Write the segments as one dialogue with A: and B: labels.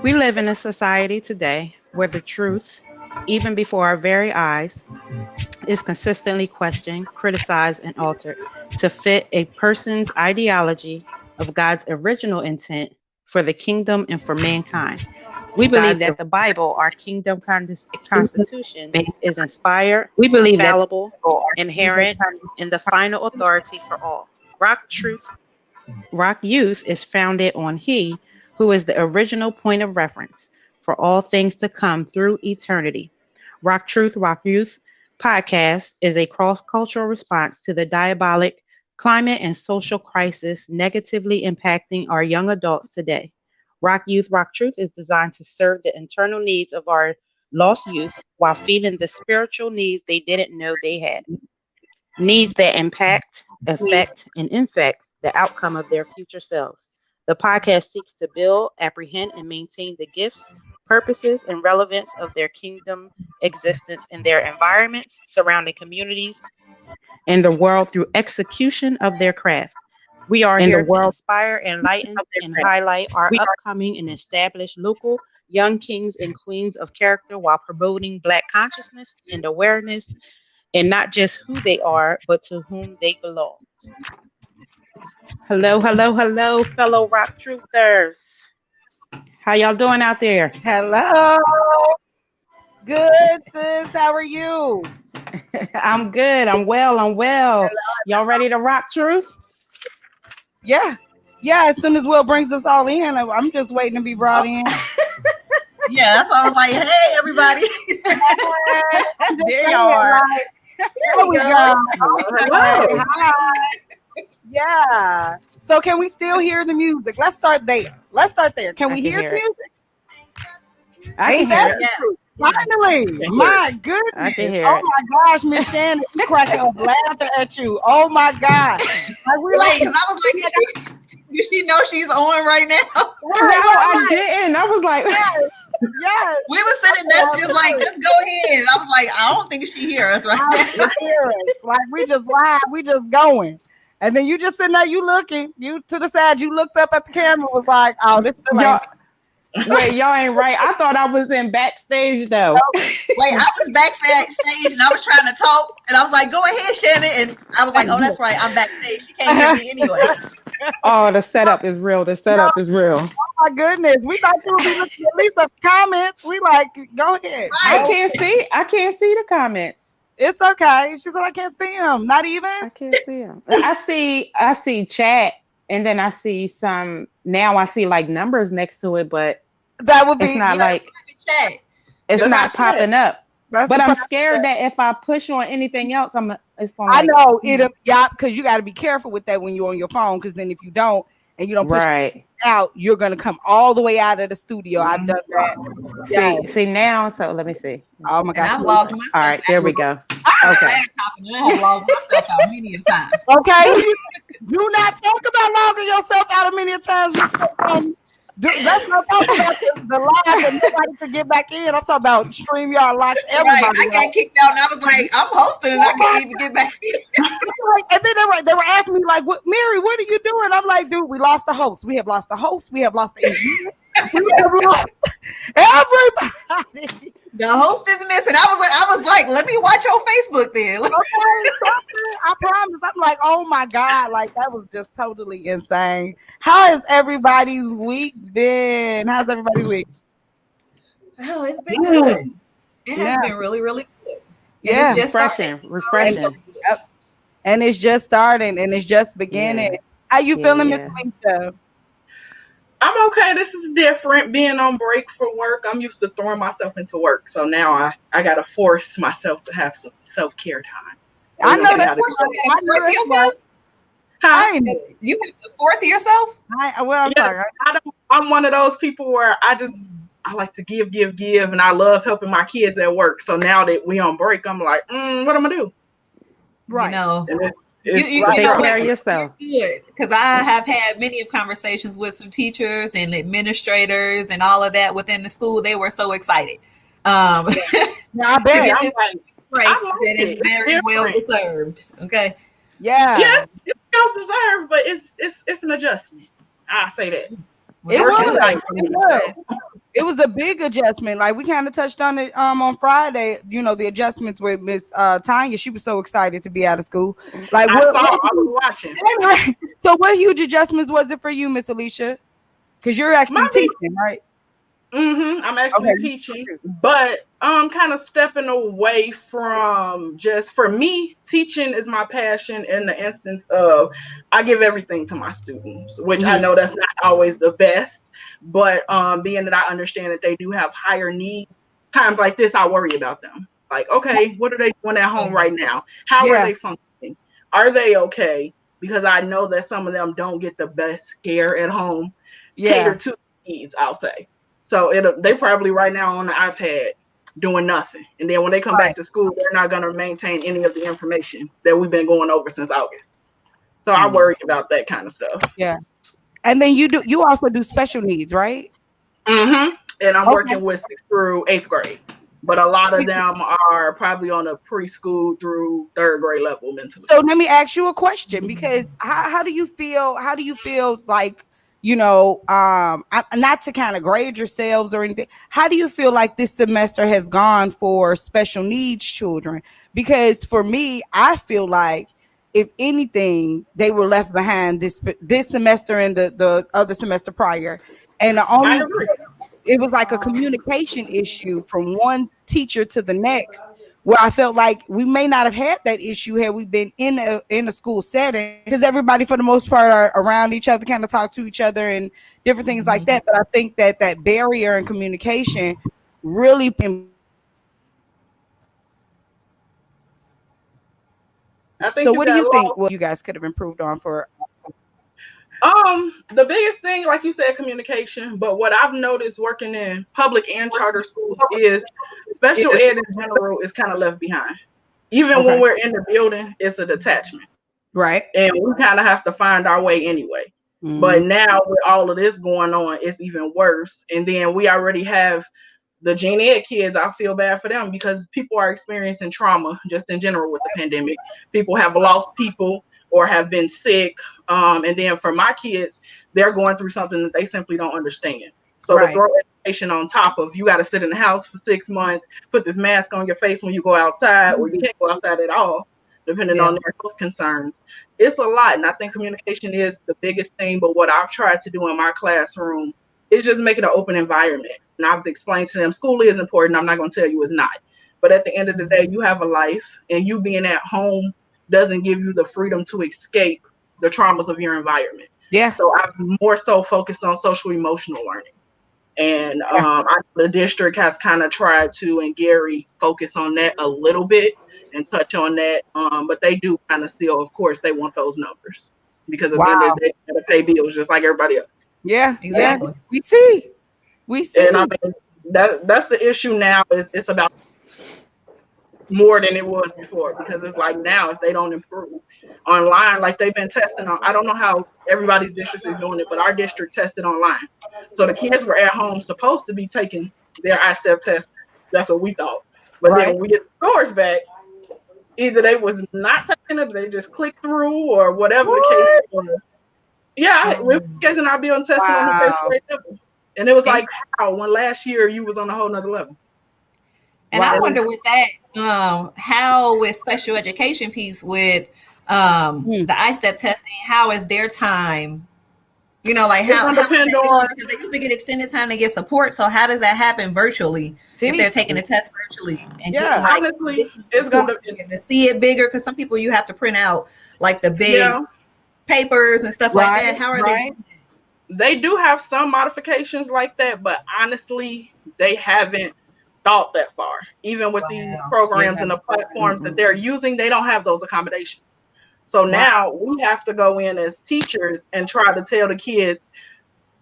A: We live in a society today where the truth, even before our very eyes, is consistently questioned, criticized, and altered to fit a person's ideology of God's original intent for the kingdom and for mankind. We believe that the Bible, our kingdom constitution, is inspired, infallible, inherent, and the final authority for all. Rock Youth is founded on He who is the original point of reference for all things to come through eternity. Rock Truth, Rock Youth podcast is a cross cultural response to the diabolic climate and social crisis negatively impacting our young adults today. Rock Youth, Rock Truth is designed to serve the internal needs of our lost youth while feeding the spiritual needs they didn't know they had. Needs that impact, affect, and infect the outcome of their future selves. The podcast seeks to build, apprehend, and maintain the gifts, purposes, and relevance of their kingdom existence in their environments, surrounding communities, and the world through execution of their craft. We are here to inspire, enlighten, and highlight our upcoming and established local young kings and queens of character while promoting Black consciousness and awareness, and not just who they are, but to whom they belong. Hello, hello, hello, fellow Rock Truthers. How y'all doing out there?
B: Hello. Good, sis. How are you?
A: I'm good. I'm well. Hello. Y'all ready to rock truth?
B: Yeah. As soon as Will brings us all in, I'm just waiting to be brought in.
C: Yeah, that's why I was like, hey, everybody.
A: There you are.
B: There we go. Hi. Yeah. So can we still hear the music? Let's start there. Can we hear the music?
A: Ain't that
B: true? Finally. My goodness.
A: I can hear
B: it. My gosh, Miss Shannon, I'm cracking up laughing at you. Oh my God.
C: Wait, because I was like, does she know she's on right now?
A: No, I didn't. I was like,
B: yes.
C: We were sending messages like, just go ahead. And I was like, I don't think she hear us right now.
B: Like we just live, we just going. And then you just sitting there, you looking, you to the side, you looked up at the camera, was like, oh, this is like.
A: Wait, y'all ain't right. I thought I was in backstage though.
C: Wait, I was backstage and I was trying to talk, and I was like, "Go ahead, Shannon," and I was like, "Oh, that's right, I'm backstage. She can't hear me anyway."
A: Oh, the setup is real. The setup is real.
B: Oh my goodness, we thought you would be looking at least the comments. We like, go ahead.
A: I can't see the comments.
B: It's okay. She said I can't see them. Not even.
A: I can't see them. I see chat, and then I see some. Now I see like numbers next to it, but
B: that would be.
A: It's not like
C: chat.
A: It's not popping up.
B: But
A: I'm scared that if I push on anything else, it's going.
B: I know it. Yeah, because you got to be careful with that when you're on your phone. Because then if you don't and you don't push it out, you're gonna come all the way out of the studio. I've done that.
A: See now. So let me see.
B: Oh my gosh!
C: I've logged myself.
A: All right, there we go.
C: Okay. I've logged myself out many times.
B: Okay. Do not talk about logging yourself out of many times. Let's not talk about the live that nobody could get back in. I'm talking about StreamYard locks everybody.
C: Right. I got kicked out, and I was like, I'm hosting, and I can't even get back in.
B: And then they were asking me like, Mary, what are you doing? I'm like, dude, we lost the host. We have lost the host. We have lost the engineer. We have lost everybody.
C: The host is missing. I was like, let me watch your Facebook then.
B: I promise. I'm like, oh my God, like that was just totally insane. How has everybody's week been? How's everybody's week?
C: Oh, it's been good. It has been really, really good.
B: Yeah,
C: it's just
A: refreshing.
B: And it's just starting and it's just beginning. Yeah. How you feeling, Miss Alicia?
D: I'm okay. This is different. Being on break for work, I'm used to throwing myself into work. So now I got to force myself to have some self-care time. So
B: I know that.
C: Force yourself?
D: Huh?
C: You have to force yourself?
D: I'm one of those people where I like to give. And I love helping my kids at work. So now that we on break, I'm like, what am I going to do?
C: Right. You know.
A: You take care of yourself.
C: Good, because I have had many conversations with some teachers and administrators and all of that within the school. They were so excited.
B: I bet.
C: That is very well deserved. Okay.
B: Yeah.
D: Yes, it's well deserved, but it's an adjustment. I say that.
B: It was a big adjustment. Like we kind of touched on it on Friday. You know, the adjustments with Miss Tanya. She was so excited to be out of school. Like
D: I was watching.
B: So what huge adjustments was it for you, Miss Alicia? Because you're actually teaching, right?
D: I'm actually teaching, but kind of stepping away from just, for me, teaching is my passion in the instance of I give everything to my students, which I know that's not always the best, but being that I understand that they do have higher needs, times like this, I worry about them. Like, okay, what are they doing at home right now? How are they functioning? Are they okay? Because I know that some of them don't get the best care at home, cater to needs, I'll say. So they probably right now on the iPad doing nothing. And then when they come back to school, they're not going to maintain any of the information that we've been going over since August. So I worry about that kind of stuff.
B: Yeah. And then you also do special needs, right?
D: And I'm working with 6th through 8th grade. But a lot of them are probably on a preschool through 3rd grade level mentally.
B: So let me ask you a question, because how do you feel like, you know, not to kind of grade yourselves or anything, how do you feel like this semester has gone for special needs children? Because for me, I feel like if anything, they were left behind this semester and the other semester prior. And it was like a communication issue from one teacher to the next, where I felt like we may not have had that issue had we been in a school setting, because everybody for the most part are around each other, kind of talk to each other and different things like that. But I think that barrier in communication really. So what do you think you guys could have improved on for?
D: The biggest thing, like you said, communication. But what I've noticed working in public and charter schools is special ed in general is kind of left behind. Even when we're in the building, it's a detachment.
B: Right.
D: And we kind of have to find our way anyway. But now with all of this going on, it's even worse. And then we already have the gen ed kids. I feel bad for them because people are experiencing trauma just in general with the pandemic. People have lost people or have been sick. And then for my kids, they're going through something that they simply don't understand. So to throw education on top of, you got to sit in the house for 6 months, put this mask on your face when you go outside, or you can't go outside at all, depending on their health concerns. It's a lot. And I think communication is the biggest thing. But what I've tried to do in my classroom is just make it an open environment. And I've explained to them, school is important. I'm not going to tell you it's not. But at the end of the day, you have a life, and you being at home doesn't give you the freedom to escape the traumas of your environment.
B: Yeah.
D: So I've more so focused on social emotional learning. And the district has kind of tried to, and Gary, focus on that a little bit and touch on that. But they do kind of still, of course, they want those numbers because at the end of the day, they gotta pay bills just like everybody else.
B: Yeah, exactly. Yeah. We see.
D: And I mean, that's the issue now. Is it's about more than it was before, because it's like now if they don't improve online, like they've been testing on, I don't know how everybody's district is doing it, but our district tested online. So the kids were at home supposed to be taking their I-step tests. That's what we thought. But then
B: Right.
D: when we get the scores back, either they was not taking it, or they just clicked through, or whatever the case
B: What?
D: was. Yeah, we were guessing I'd be on testing on the fifth
B: Wow.
D: grade level. And it was
C: And
D: like, how when last year you was on a whole nother level.
C: And I
B: Wow.
C: wonder with that, how with special education piece with
B: Mm.
C: the I-step testing, how is their time? You know, like
D: It's gonna
C: how is
D: depend
C: that done?
D: on,
C: Because they usually get extended time to get support. So how does that happen virtually if
B: See?
C: they're taking a test virtually and getting
B: Yeah.
C: like
D: honestly,
C: additional
D: it's gonna,
C: support to be able to see it bigger? Because some people you have to print out like the big
D: yeah,
C: papers and stuff like
B: Right.
C: that. How are they
B: Right.
C: doing
D: they do have some modifications like that, but honestly, they haven't thought that far. Even with
C: that?
D: these
C: Wow.
D: programs
B: Yeah.
D: and the platforms that
B: Mm-mm.
D: they're using, they don't have those accommodations. So
B: Wow.
D: now we have to go in as teachers and try to tell the kids,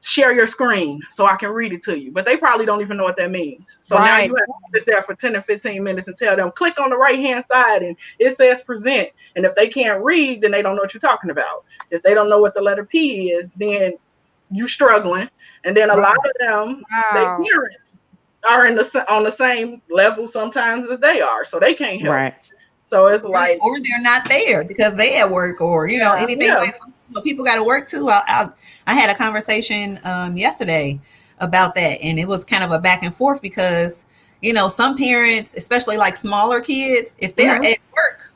D: share your screen so I can read it to you. But they probably don't even know what that means. So now
B: Right.
D: you have to sit there for 10 or 15 minutes and tell them, click on the right hand side and it says present. And if they can't read, then they don't know what you're talking about. If they don't know what the letter P is, then you struggling. And then a
B: Right.
D: lot of them, they
B: Wow.
D: parents are on the same level sometimes as they are. So they can't help.
A: Right.
D: So it's
C: Right.
D: like,
C: Or they're not there because they at work or, you know,
B: Yeah.
C: anything
D: yeah.
C: like some, you know, people got to work too. I had a conversation yesterday about that, and it was kind of a back and forth because, you know, some parents, especially like smaller kids, if they're
D: Mm-hmm.
C: at work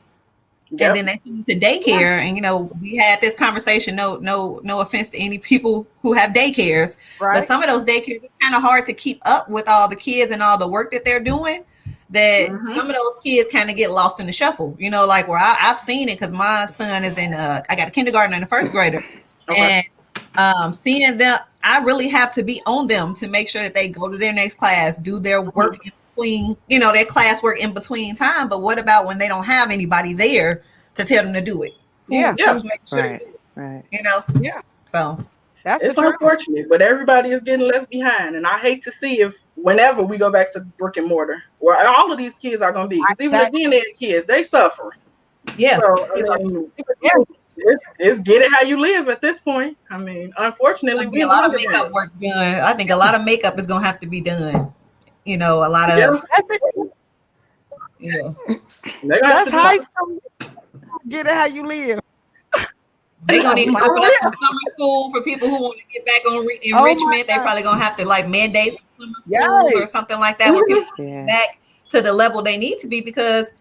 C: and
D: Yep.
C: then they send them to daycare, and, you know, we had this conversation, no offense to any people who have daycares, but
B: Right.
C: some of those daycares, it's kind of hard to keep up with all the kids and all the work that they're doing, that
D: Mm-hmm.
C: some of those kids kind of get lost in the shuffle, you know, like where I've seen it because my son is in I got a kindergartner and a first grader,
D: Okay.
C: and seeing them, I really have to be on them to make sure that they go to their next class, do their
D: Mm-hmm.
C: work in between, you know, their classwork in between time. But what about when they don't have anybody there to tell them to do it?
B: Yeah.
D: Yeah.
C: Who's making sure they
A: Right.
C: do it?
A: Right.
C: You know,
B: Yeah.
C: so
B: That's the
D: It's
B: truth.
D: unfortunate, but everybody is getting left behind. And I hate to see if whenever we go back to brick and mortar, where all of these kids are going to be, because even the
B: That,
D: gen ed kids, they suffering.
C: yeah,
D: So, I mean,
B: yeah.
D: it's get it how you live at this point. I mean, unfortunately,
C: gonna be
D: we
C: a
D: in the
C: lot of
D: Hunger
C: makeup
D: Games.
C: work done. I think a lot of makeup is gonna have to be done. You know, a lot
D: Yeah,
C: of
B: That's it.
C: yeah.
D: they're going to have
B: That's
D: to do
B: high
D: it.
B: school. Get it how you live.
C: They gonna need to open
D: Oh,
C: up
D: yeah.
C: some summer school for people who want to get back on
B: Oh my
C: enrichment. They
B: God.
C: probably gonna have to like mandate some summer schools
B: Yes.
C: or something like that where people
D: Mhm.
C: can get
A: Yeah.
C: back to the level they need to be, because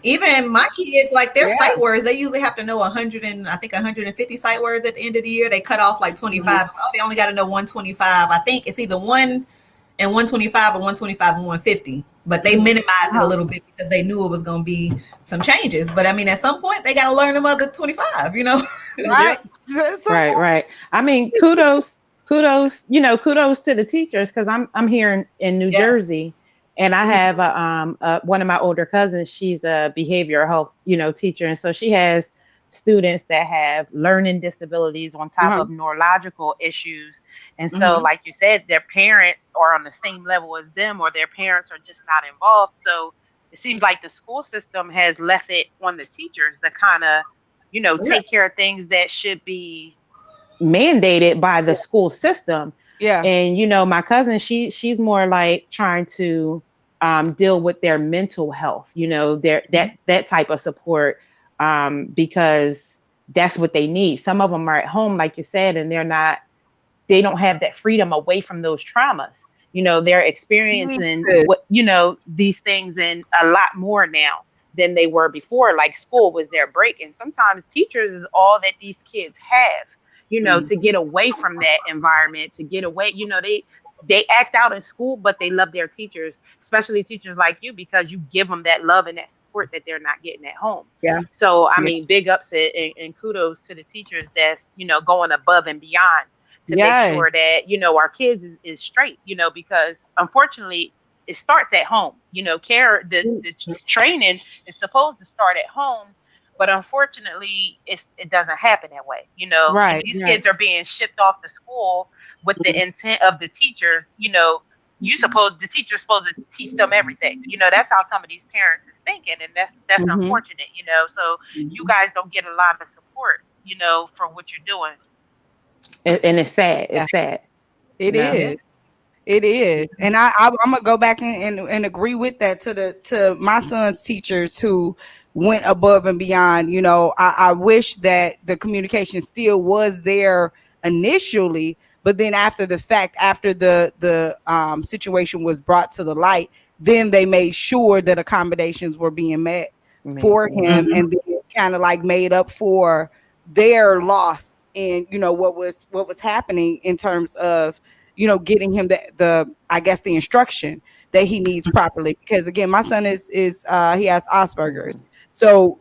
C: even my kids, like their
B: Yeah.
C: sight words, they usually have to know 100 and I think 150 sight words at the end of the year. They cut off like 25. Oh, they only got to know 125. I think it's either 125 or 125 and 150. But they
D: Mhm.
C: minimized it a
B: Uh-huh.
C: little bit because they knew it was going to be some changes. But I mean, at some point, they got to learn them other 25, you know?
D: Yeah.
B: Right. So,
A: Right. Right. I mean, kudos to the teachers, because I'm here in New
C: Yes.
A: Jersey, and I have one of my older cousins. She's a behavioral health teacher, and so she has students that have learning disabilities on top
B: uh-huh.
A: of neurological issues. And so,
D: Mhm.
A: like you said, their parents are on the same level as them, or their parents are just not involved. So it seems like the school system has left it on the teachers to kind of
D: Yeah.
A: take care of things that should be mandated by the school system.
B: Yeah.
A: And my cousin, she's more like trying to deal with their mental health, their that type of support, because that's what they need. Some of them are at home, like you said, and they don't have that freedom away from those traumas. They're experiencing
B: Jesus.
A: these things and a lot more now than they were before. Like school was their break. And sometimes teachers is all that these kids have, to
D: Mhm.
A: get away from that environment, to get away, they act out in school, but they love their teachers, especially teachers like you, because you give them that love and that support that they're not getting at home.
B: Yeah.
A: So, I
B: Yeah.
A: mean, big ups and kudos to the teachers that's, going above and beyond to make
B: Yes.
A: sure that our kids is straight, because unfortunately it starts at home. Care, the training is supposed to start at home, but unfortunately it doesn't happen that way.
B: Right.
A: These
B: Right.
A: kids are being shipped off to school with the intent of the teachers, the teacher's supposed to teach them everything. That's how some of these parents is thinking, and that's
B: Mm-hmm.
A: unfortunate. So you guys don't get a lot of support, for what you're doing, and it's sad.
B: Yeah,
A: It's sad.
B: it
C: Yeah.
B: is. It is, and I'm gonna go back and agree with that to my son's teachers who went above and beyond. I wish that the communication still was there initially, but then after the fact, after the situation was brought to the light, then they made sure that accommodations were being met for
A: Yeah.
B: him, and then kind of like made up for their loss and what was happening in terms of getting him the I guess the instruction that he needs properly. Because again, my son is he has Asperger's, so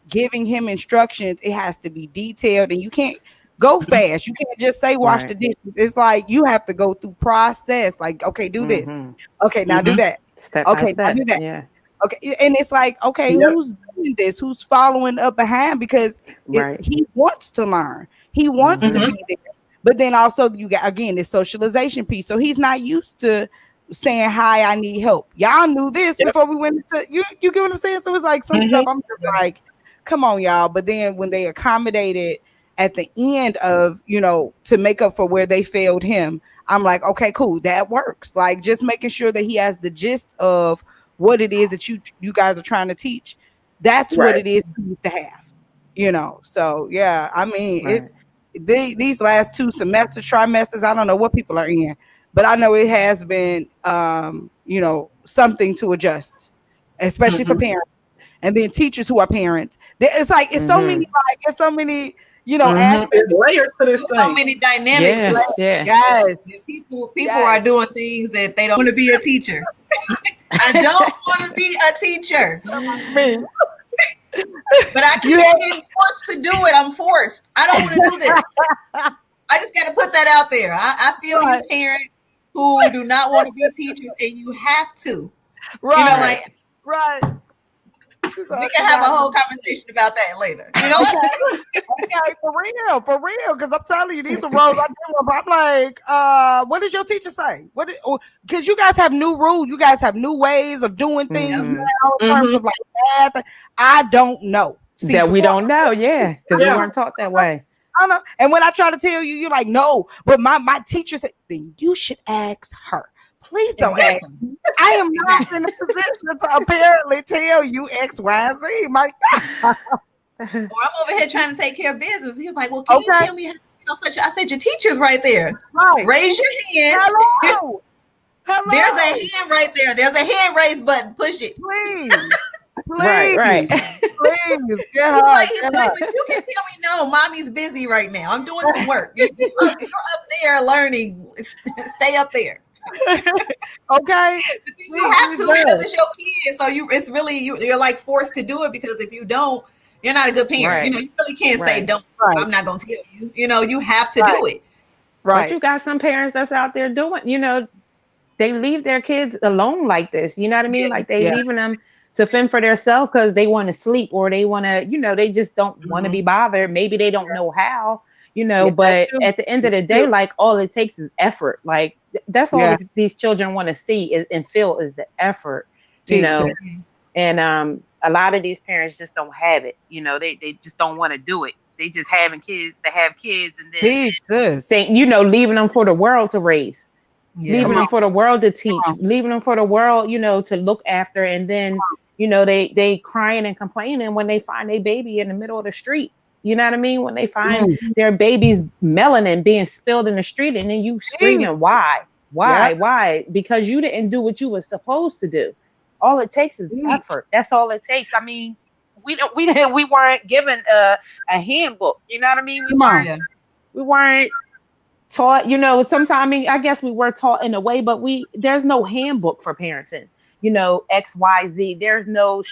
B: giving him instructions, it has to be detailed, and you can't go fast. You can't just say wash the
A: Right.
B: dishes. It's like you have to go through process. Like, okay, do this.
A: Mm-hmm.
B: Okay, now do that.
A: Step by
B: Okay, now
A: step.
B: do that.
A: Yeah.
B: Okay, and it's like, okay,
D: Yep.
B: who's doing this? Who's following up behind? Because
A: Right.
B: he wants to learn. He wants to
A: Mm-hmm.
B: be there. But then also you got again this socialization piece. So he's not used to saying, "Hi, I need help." Y'all knew this
D: Yep.
B: before we went into you. You get what I'm saying? So it's like some stuff I'm just like, come on, y'all. But then when they accommodated at the end of to make up for where they failed him, I'm like, okay, cool, that works. Like just making sure that he has the gist of what it is that you guys are trying to teach. That's what
D: Right.
B: it is he needs to have. So yeah, I mean
A: Right.
B: these last 2 trimesters, I don't know what people are in, but I know it has been something to adjust, especially for
D: Mhm.
B: parents and then teachers who are parents. It's like
A: Mm-hmm.
B: it's so many
D: Mhm.
B: aspects.
D: There's layers to this
C: There's so
D: thing.
C: many dynamics to
A: Yeah.
C: it.
A: Yeah.
B: Yes,
C: People
B: yes.
C: are doing things that they don't want to be a teacher. I don't want to be a teacher,
B: Me.
C: but I
B: You
C: can't
B: have
C: get forced to do it. I'm forced. I don't want to do this. I just got to put that out there. I feel you,
B: right,
C: parents who do not want to be teachers, and you have to.
B: right,
C: Like
B: right. So
C: we can have a whole conversation about that later. You know what?
B: okay, for real. Because I'm telling you, these are roles I do. But I'm like, what does your teacher say? Because you guys have new rules, you guys have new ways of doing things
A: Mm-hmm.
B: now in terms
D: Mhm.
B: of like math. I don't know. See,
A: That we
B: before
A: don't know. Yeah. Because we
D: Yeah.
A: weren't taught that way.
B: I don't know, and when I try to tell you, you're like, no. But my teacher said, then you should ask her. Please don't ask
C: Exactly.
B: me. I am not in a position to apparently tell you X, Y, and Z. My
C: Or I'm over here trying to take care of business. He was like, "Well, can you
B: okay,
C: tell me how to such?" I said, "Your teacher's right there.
B: right.
C: Raise your hand.
B: Hello.
C: There's
B: Hello.
C: a hand right there. There's a hand raise button. Push it."
B: Please.
A: Right.
B: Please.
A: Right.
B: Please.
C: He's
B: Get her.
C: like,
B: Get
C: but
B: her.
C: you can tell me no, mommy's busy right now. I'm doing some work. You're up there learning. Stay up there.
B: Okay.
C: You have to because it's your kid. So it's really you're like forced to do it because if you don't, you're not a good parent.
A: Right.
C: You really can't say
A: Right.
C: don't.
B: Right.
C: I'm not gonna tell you. You have to
B: Right.
C: do it.
A: But you
B: Right.
A: got some parents that's out there doing, they leave their kids alone like this. You know what I mean?
C: Yeah.
A: Like they
B: Yeah.
A: leaving them to fend for themselves because they want to sleep or they want to, they just don't want to
D: Mhm.
A: be bothered. Maybe they don't know how,
B: Yeah, that
A: but
B: too.
A: at the end of
B: That
A: the day,
B: too.
A: like all it takes is effort. Like that's all
B: Yeah.
A: these children want to see and feel is the effort, you
B: Teach them.
A: know. And a lot of these parents just don't have it. They just don't want to do it. They just having kids to have kids and then
B: Teach this.
A: saying, leaving them for the world to raise,
C: Yeah.
A: leaving
B: Come
A: them
B: on.
A: for the world to teach,
B: Come on.
A: leaving them for the world, to look after. And then, they crying and complaining when they find a baby in the middle of the street. You know what I mean? When they find
B: Mm.
A: their baby's melanin being spilled in the street and then you
B: Teach.
A: screaming, why?
B: Yeah.
A: Why? Because you didn't do what you were supposed to do. All it takes is
B: Teach.
A: effort. That's all it takes. I mean, we weren't given a handbook. You know what I mean?
B: Come on.
C: Yeah.
A: We weren't taught, sometimes, I mean, I guess we were taught in a way, but there's no handbook for parenting, XYZ. There's no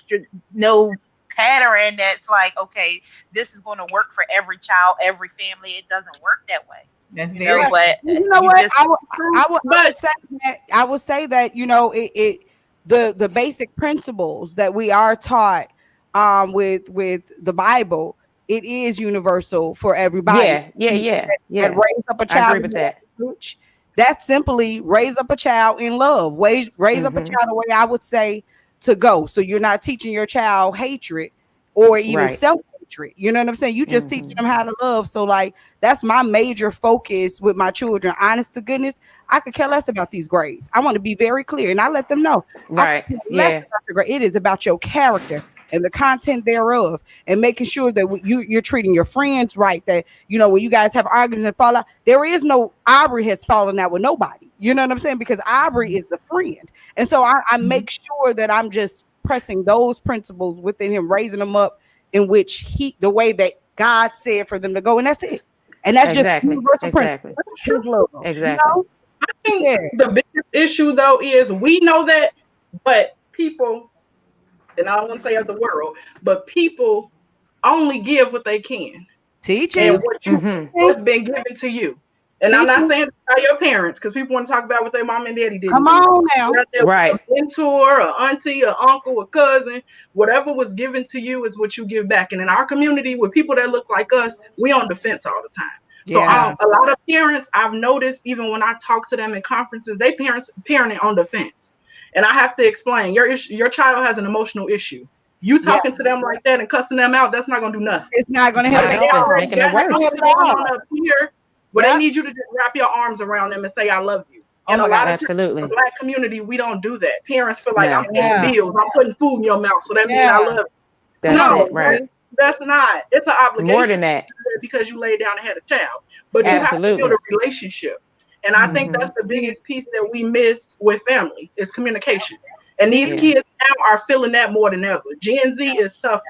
A: pattern that's like, okay, this is going to work for every child, every family. It doesn't work that way,
C: That's very
B: Right.
A: but
B: You know
A: you
B: what?
A: just
D: But
B: I would say that the basic principles that we are taught with the Bible, it is universal for everybody.
A: yeah,
B: That
A: yeah.
B: raise up a
A: I agree
B: child
A: with
B: in the way
A: that.
B: they teach, That's simply raise up a child in love. Raise up a child the way I would say to go. So you're not teaching your child hatred or even self-hatred. You know what I'm saying? You just teaching them how to love. So like that's my major focus with my children. Honest to goodness, I could care less about these grades. I want to be very clear and I let them know. I could care less about your grade. It is about your character and the content thereof, and making sure that you're treating your friends right. That, you know, when you guys have arguments and fall out, there is no RTRY has fallen out with nobody. You know what I'm saying? Because RTRY is the friend. And so I make sure that I'm just pressing those principles within him, raising them up in which the way that God said for them to go. And that's it. And that's just universal principle. His love.
A: Exactly.
B: You know?
D: I think the biggest issue though is we know that, but people, and I don't want to say of the world, but people only give what they can.
B: Teaching.
D: And what's been given to you. And I'm not saying about your parents, because people want to talk about what their mom and daddy did.
B: Come on now.
D: Right. A mentor, an auntie, an uncle, a cousin, whatever was given to you is what you give back. And in our community, with people that look like us, we on the fence all the time. So a lot of parents, I've noticed, even when I talk to them in conferences, they parenting on the fence. And I have to explain, your child has an emotional issue. You talking to them like that and cussing them out, that's not going to do nothing.
B: It's not going to help.
D: They already got on up here, but they need you to just wrap your arms around them and say, I love you. And a lot of times in the Black community, we don't do that. Parents feel like I'm paying bills, I'm putting food in your mouth, so that means I love you. That's not. It's an obligation.
A: More than that.
D: Because you laid down and had a child. But you have to build a relationship. And I think that's the biggest piece that we miss with family is communication. And these kids now are feeling that more than ever. Gen Z is suffering.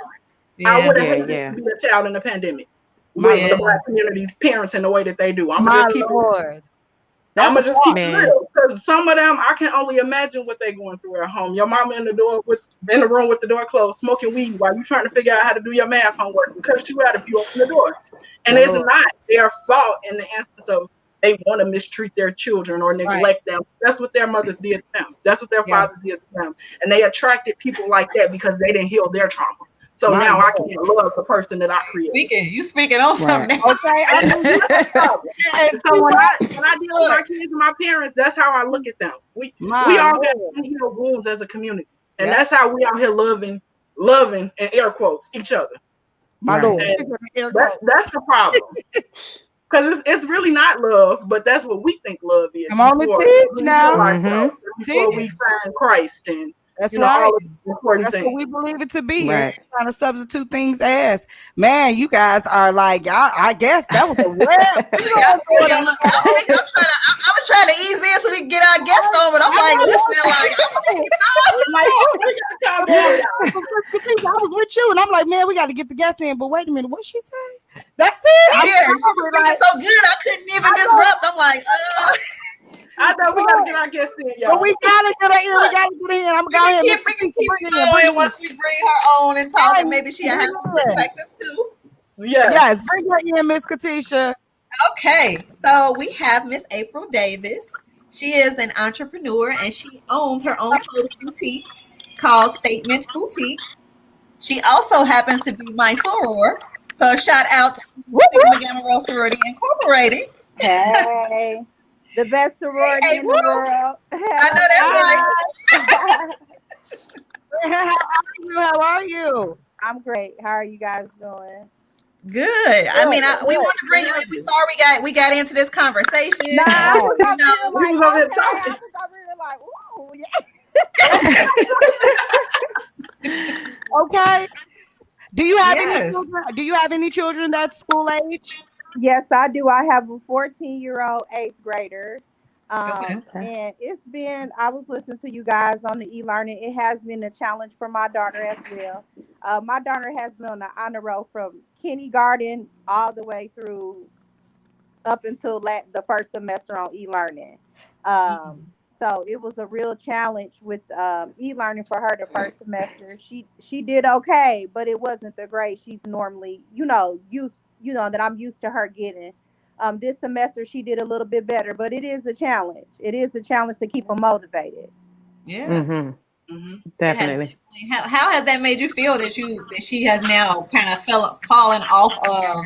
D: I would have hated to be a child in the pandemic with the Black community parents in the way that they do. I'm gonna just keep it real, because some of them I can only imagine what they're going through at home. Your mama in the room with the door closed, smoking weed while you trying to figure out how to do your math homework, because you out if you open the door. And it's not their fault in the instance of they want to mistreat their children or neglect them. That's what their mothers did to them. That's what their fathers did to them. And they attracted people like that because they didn't heal their trauma. So now I can't love the person that I created.
C: You speaking on something now.
D: Okay. And so when I deal with my kids and my parents, that's how I look at them. We all got unhealed wounds as a community. And that's how we out here loving, and air quotes, each other.
B: My Lord.
D: That's the problem. Because it's really not love, but that's what we think love is.
B: I'm on the teach now.
D: Before we find Christ and
B: that's right.
D: That's
B: what we believe it to be. Right. Trying to substitute things as. Man, you guys are like, I guess that was a web.
C: I was trying to ease in so we can get our guest on, but I'm like listening
B: I was with you, and I'm like, man, we got to get the guest in. But wait a minute, what she say? That's it.
C: Yeah, she was speaking so good, I couldn't even disrupt. I'm like,
D: I know we gotta get our guests in, y'all.
B: But we gotta get her in. We gotta get in. I'm going
C: to keep going once we bring her on and talk, and maybe she has some perspective too.
B: Yes, bring her in, Miss Katisha.
C: Okay, so we have Miss April Davis. She is an entrepreneur and she owns her own clothing boutique called Statements Boutique. She also happens to be my soror, so shout out to Sigma Gamma Rho Sorority Incorporated.
E: Hey. The best sorority in the world.
C: I know that's
B: right. How are you?
E: I'm great. How are you guys doing?
C: Good. I mean, we want to bring you in. We sorry we got into this conversation.
E: Nah, I was like, ooh,
B: yeah. Okay. Do you have any children? Do you have any children that's school age?
E: Yes, I do. I have a 14-year-old 8th grader. And it's been, I was listening to you guys on the e-learning. It has been a challenge for my daughter as well. My daughter has been on the honor roll from kindergarten all the way through up until the first semester on e-learning. So it was a real challenge with e-learning for her the first semester. She did okay, but it wasn't the grade she's normally, that I'm used to her getting. This semester she did a little bit better, but it is a challenge. It is a challenge to keep them motivated.
C: Yeah.
A: Definitely.
C: How has that made you feel that she has now kind of fallen off of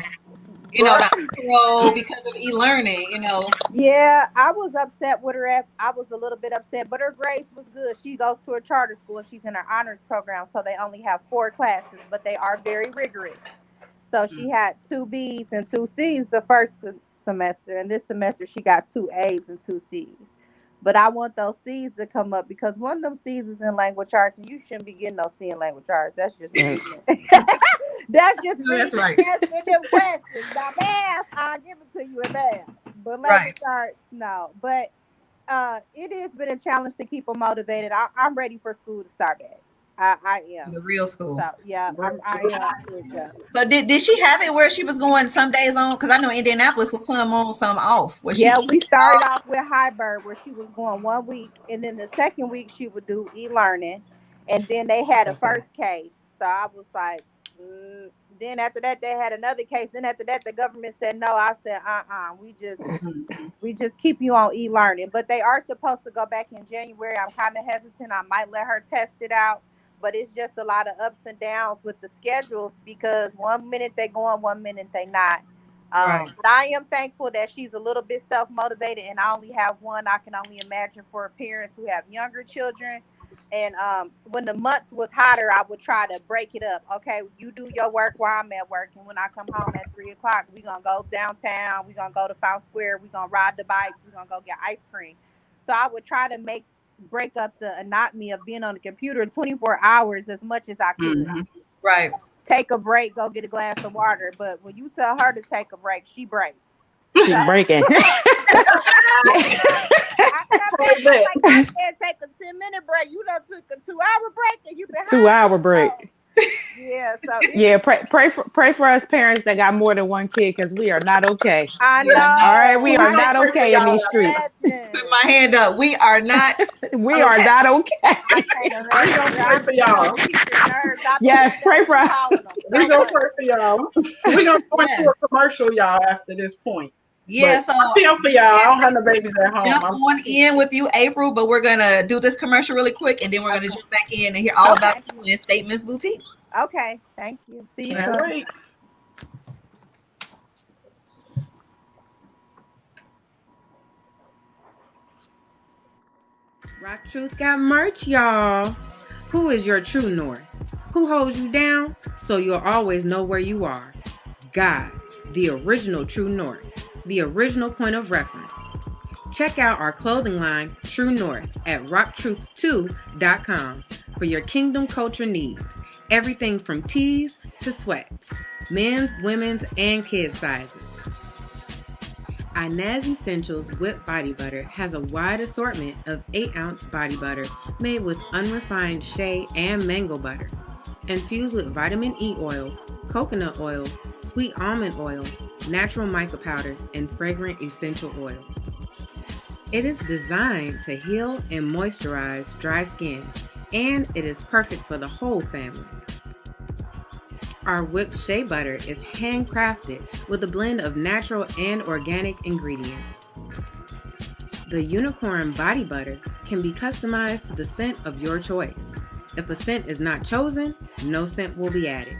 C: the intro because of e-learning,
E: Yeah, I was upset with her. I was a little bit upset, but her grades was good. She goes to a charter school and she's in her honors program, so they only have 4 classes, but they are very rigorous. So she had 2 B's and 2 C's the first semester, and this semester she got 2 A's and 2 C's. But I want those C's to come up because one of them C's is in language arts, and you shouldn't be getting no C in language arts. That's just reading. That's just reading.
C: That's right.
E: Asking them questions. Now math, I'll give it to you in math, but language arts, no. But it has been a challenge to keep them motivated. I'm ready for school to start back. I am.
C: The real school.
E: So yeah, I am too. Yeah.
C: So did she have it where she was going some days on? Because I know Indianapolis was some on, some off.
E: Yeah, we started off with Hybrid where she was going 1 week, and then the second week she would do e-learning, and then they had a first case. So I was like, then after that they had another case. Then after that the government said no. I said, we just keep you on e-learning. But they are supposed to go back in January. I'm kind of hesitant. I might let her test it out. But it's just a lot of ups and downs with the schedules because 1 minute they go on, 1 minute they not. But I am thankful that she's a little bit self-motivated, and I only have one. I can only imagine for parents who have younger children. And when the months was hotter, I would try to break it up. Okay, you do your work while I'm at work. And when I come home at 3 o'clock, we're going to go downtown. We're going to go to Fountain Square. We're going to ride the bikes. We're going to go get ice cream. So I would try to break up the anatomy of being on the computer 24 hours as much as I could.
C: Right.
E: Take a break, go get a glass of water. But when you tell her to take a break, she breaks.
A: She's breaking.
E: I can't take a 10-minute break. You done took a 2-hour break and you been
A: 2-hour break.
E: Yeah, so
A: pray for us parents that got more than one kid because we are not okay.
E: I know.
A: All right, we are not okay in these streets.
C: Put my hand up. We are not.
A: We are not okay.
D: We gonna pray for y'all.
A: Yes, pray for us.
D: We gonna pray for y'all. We gonna go into a commercial, y'all, after this point.
C: Yeah, so
D: I feel for y'all. I don't have no babies at home.
C: Jump on in with you, April, but we're gonna do this commercial really quick, and then we're gonna jump back in and hear all about you in Statements Boutique.
E: Okay, thank you. See you soon.
D: Right.
F: Rock Truth got merch, y'all. Who is your true north? Who holds you down so you'll always know where you are? God, the original true north, the original point of reference. Check out our clothing line, True North, at rocktruth2.com for your kingdom culture needs. Everything from tees to sweats, men's, women's, and kids' sizes. Inez Essentials Whipped Body Butter has a wide assortment of 8-ounce body butter made with unrefined shea and mango butter, infused with vitamin E oil, coconut oil, sweet almond oil, natural mica powder, and fragrant essential oils. It is designed to heal and moisturize dry skin, and it is perfect for the whole family. Our whipped shea butter is handcrafted with a blend of natural and organic ingredients. The unicorn body butter can be customized to the scent of your choice. If a scent is not chosen, no scent will be added.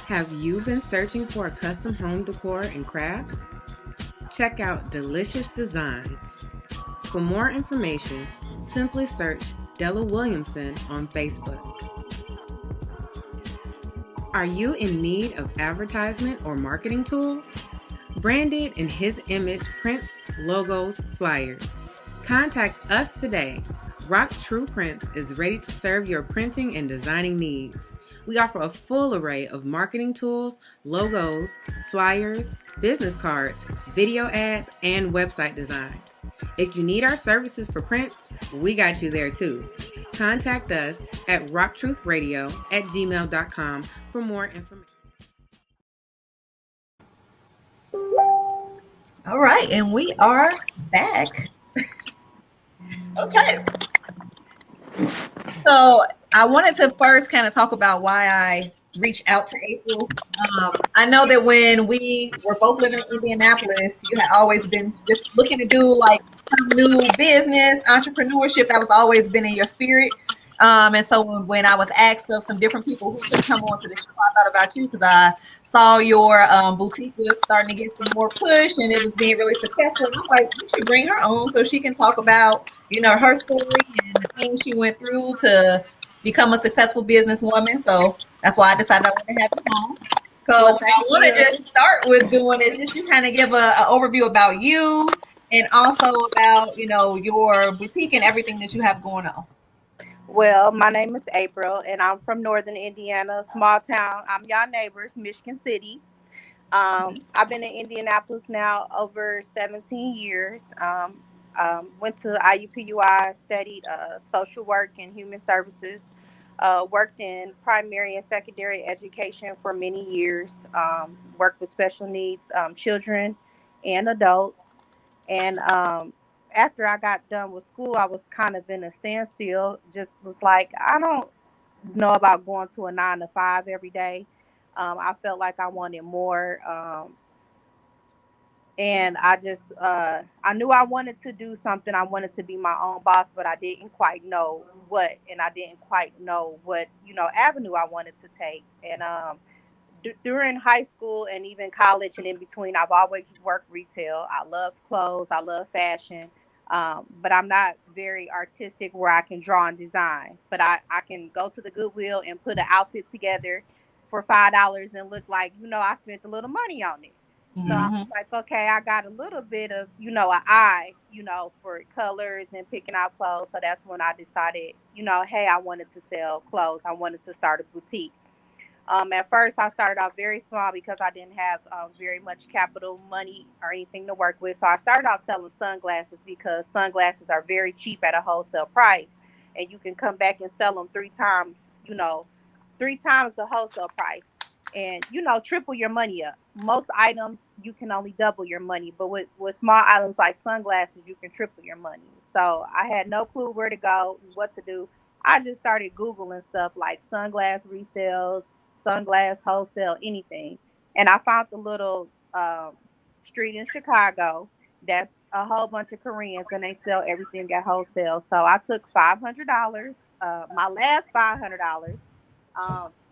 F: Have you been searching for a custom home decor and crafts? Check out Delicious Designs. For more information, simply search Della Williamson on Facebook. Are you in need of advertisement or marketing tools? Branded in his image prints, logos, flyers. Contact us today. Rock True Prints is ready to serve your printing and designing needs. We offer a full array of marketing tools, logos, flyers, business cards, video ads, and website designs. If you need our services for prints, we got you there too. Contact us at rocktruthradio@gmail.com for more information.
C: All right, and we are back. Okay. So I wanted to first kind of talk about why I reached out to April. I know that when we were both living in Indianapolis, you had always been just looking to do like some new business, entrepreneurship. That was always been in your spirit. And so when I was asked of some different people who could come on to the show, I thought about you because I saw your boutique was starting to get some more push and it was being really successful. And I'm like, we should bring her on so she can talk about, her story and the things she went through to become a successful businesswoman. So that's why I decided I want to have you on. So
E: Well,
C: what I
E: thank
C: want to
E: you.
C: just start with doing is just you kind of give a overview about you and also about, your boutique and everything that you have going on.
E: Well, my name is April, and I'm from Northern Indiana, small town. I'm y'all neighbors, Michigan City. I've been in Indianapolis now over 17 years. Went to IUPUI, studied social work and human services. Worked in primary and secondary education for many years. Worked with special needs children and adults. And after I got done with school, I was kind of in a standstill. Just was like, I don't know about going to a 9 to 5 every day. I felt like I wanted more. And I knew I wanted to do something. I wanted to be my own boss, but I didn't quite know what, and I didn't quite know what, avenue I wanted to take. And during high school and even college and in between, I've always worked retail. I love clothes, I love fashion, but I'm not very artistic where I can draw and design. But I can go to the Goodwill and put an outfit together for $5 and look like, I spent a little money on it. So I was
C: Hmm.
E: like, okay, I got a little bit of, an eye, for colors and picking out clothes. So that's when I decided, hey, I wanted to sell clothes. I wanted to start a boutique. At first, I started out very small because I didn't have very much capital money or anything to work with. So I started off selling sunglasses because sunglasses are very cheap at a wholesale price, and you can come back and sell them three times, 3 times the wholesale price, and triple your money up. Most items you can only double your money, but with small items like sunglasses, you can triple your money. So I had no clue where to go, what to do. I just started Googling stuff like sunglass resales, sunglass wholesale, anything. And I found the little street in Chicago that's a whole bunch of Koreans and they sell everything at wholesale. So I took $500, my last $500,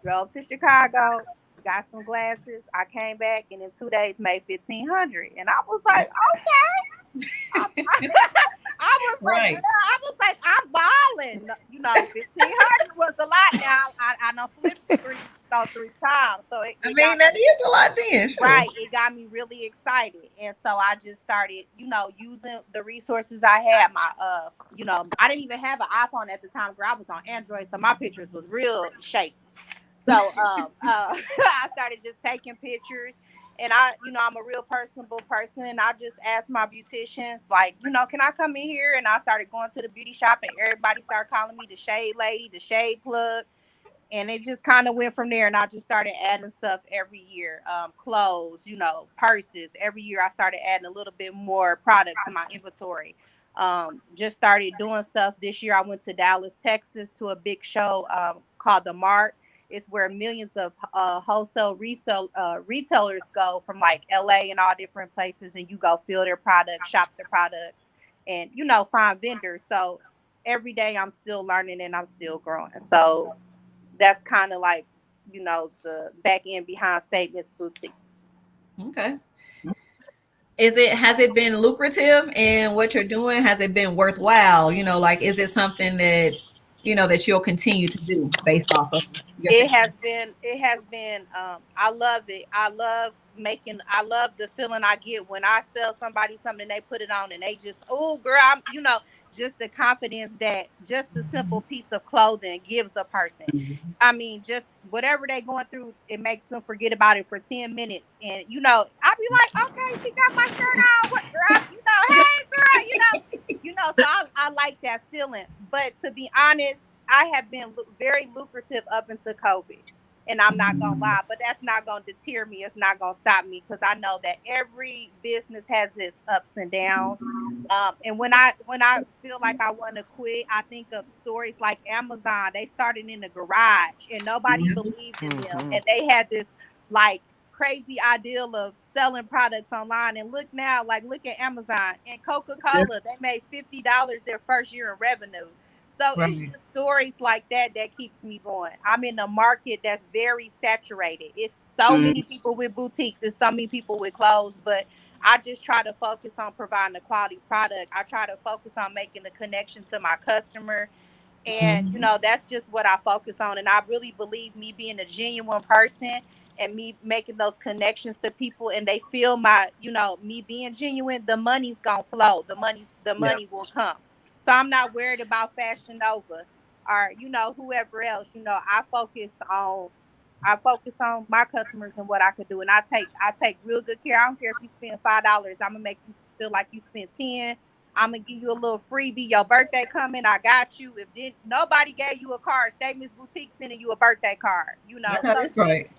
E: drove to Chicago, got some glasses. I came back and in 2 days made 1,500. And I was like, I, I was like, girl,
C: Right.
E: I was like, I'm balling. 1,500 was a lot. Now I done flipped it three times, so
C: I
E: it
C: mean,
E: got
C: that is a lot then, sure.
E: right. It got me really excited, and so I just started, using the resources I had. I didn't even have an iPhone at the time. Girl, I was on Android, so my pictures was real shaky. So I started just taking pictures, and I'm a real personable person, and I just asked my beauticians, like, can I come in here? And I started going to the beauty shop, and everybody started calling me the shade lady, the shade plug, and it just kind of went from there. And I just started adding stuff every year, clothes, purses. Every year I started adding a little bit more product to my inventory. Just started doing stuff this year. I went to Dallas, Texas, to a big show called the Mart. It's where millions of wholesale resale retailers go from like LA and all different places, and you go feel their products, shop their products, and find vendors. So every day I'm still learning and I'm still growing. So that's kind of like, the back end behind Statements Boutique.
C: Okay. Has it been lucrative in what you're doing? Has it been worthwhile? Like, is it something that, that you'll continue to do based off of your success?
E: It has been I love it. I love the feeling I get when I sell somebody something, they put it on and they just, oh girl, just the confidence that just a simple piece of clothing gives a person. I mean, just whatever they going through, it makes them forget about it for 10 minutes. And I'll be like, okay, she got my shirt on. What girl? Hey girl, so I like that feeling. But to be honest, I have been very lucrative up until COVID. And I'm not gonna lie, but that's not gonna deter me. It's not gonna stop me because I know that every business has its ups and downs. And when I feel like I want to quit, I think of stories like Amazon. They started in the garage and nobody believed in them,
A: Hmm.
E: and they had this like crazy ideal of selling products online. And look now, like look at Amazon and Coca Cola. They made $50 their first year in revenue. So it's
B: Right.
E: just stories like that keeps me going. I'm in a market that's very saturated. It's so
D: Mm,
E: many people with boutiques and so many people with clothes, but I just try to focus on providing a quality product. I try to focus on making the connection to my customer. And that's just what I focus on. And I really believe me being a genuine person and me making those connections to people, and they feel my, me being genuine, the money's gonna flow. The
D: yeah.
E: money will come. So I'm not worried about Fashion Nova or whoever else. I focus on my customers and what I could do, and I take real good care. I don't care if you spend $5. I'm gonna make you feel like you spent 10. I'm gonna give you a little freebie. Your birthday coming, I got you. If nobody gave you a card, Statements Boutique sending you a birthday card.
C: I know
E: So
C: that's right.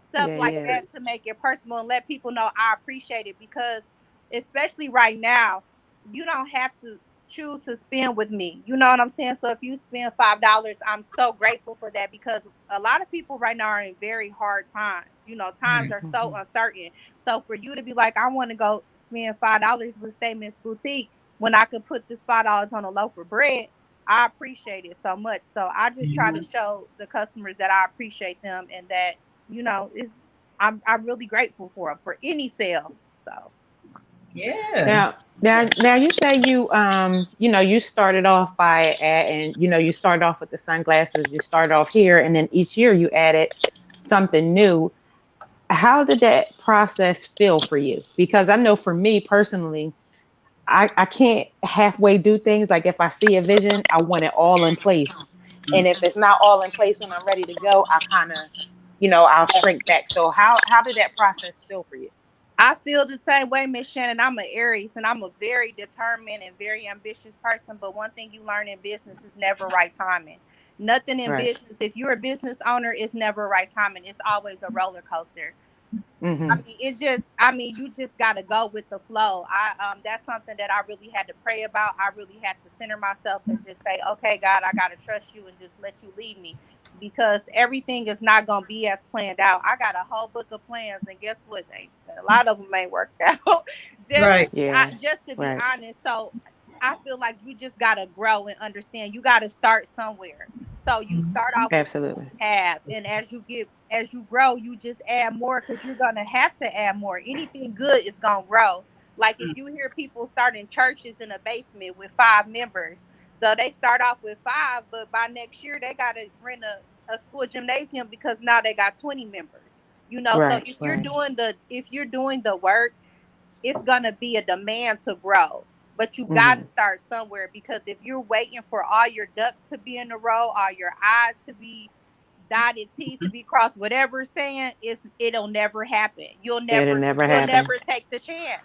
E: stuff
A: Yeah,
E: like
A: yeah.
E: that to make it personal and let people know I appreciate it, because especially right now, you don't have to choose to spend with me. You know what I'm saying? So if you spend $5, I'm so grateful for that, because a lot of people right now are in very hard times. Times
C: Right.
E: are so uncertain. So for you to be like, I want to go spend $5 with Statements Boutique when I could put this $5 on a loaf of bread, I appreciate it so much. So I just try to show the customers that I appreciate them, and that is I'm really grateful for them for any sale. So
C: Yeah.
A: Now you say you started off by adding, you started off with the sunglasses, you started off here, and then each year you added something new. How did that process feel for you? Because I know for me personally, I can't halfway do things. Like if I see a vision, I want it all in place. And if it's not all in place when I'm ready to go, I kind of, I'll shrink back. So how did that process feel for you?
E: I feel the same way, Miss Shannon. I'm an Aries, and I'm a very determined and very ambitious person. But one thing you learn in business is never right timing. Nothing in
A: Right.
E: business, if you're a business owner, it's never right timing. It's always a roller coaster. I
A: Mm-hmm.
E: mean, it's just, you just gotta go with the flow. That's something that I really had to pray about. I really had to center myself and just say, okay, God, I gotta trust you and just let you lead me, because everything is not gonna be as planned out. I got a whole book of plans, and guess what? A lot of them ain't worked out. just,
C: Right.
A: Yeah.
E: just to be
A: Right.
E: honest. So I feel like you just gotta grow and understand. You gotta start somewhere. So you start off with what
A: Absolutely.
E: you have, and as you grow, you just add more, because you're gonna have to add more. Anything good is gonna grow. Like if you hear people starting churches in a basement with 5 members, so they start off with 5, but by next year they gotta rent a school gymnasium because now they got 20 members. So
A: Right.
E: if you're
A: Right.
E: doing the work, it's gonna be a demand to grow. But you got to
A: Mm-hmm.
E: start somewhere, because if you're waiting for all your ducks to be in a row, all your I's to be dotted, T's to be crossed, whatever it's saying, it'll never happen. You'll
A: It'll
E: never
A: never
E: you'll
A: happen.
E: never take the chance.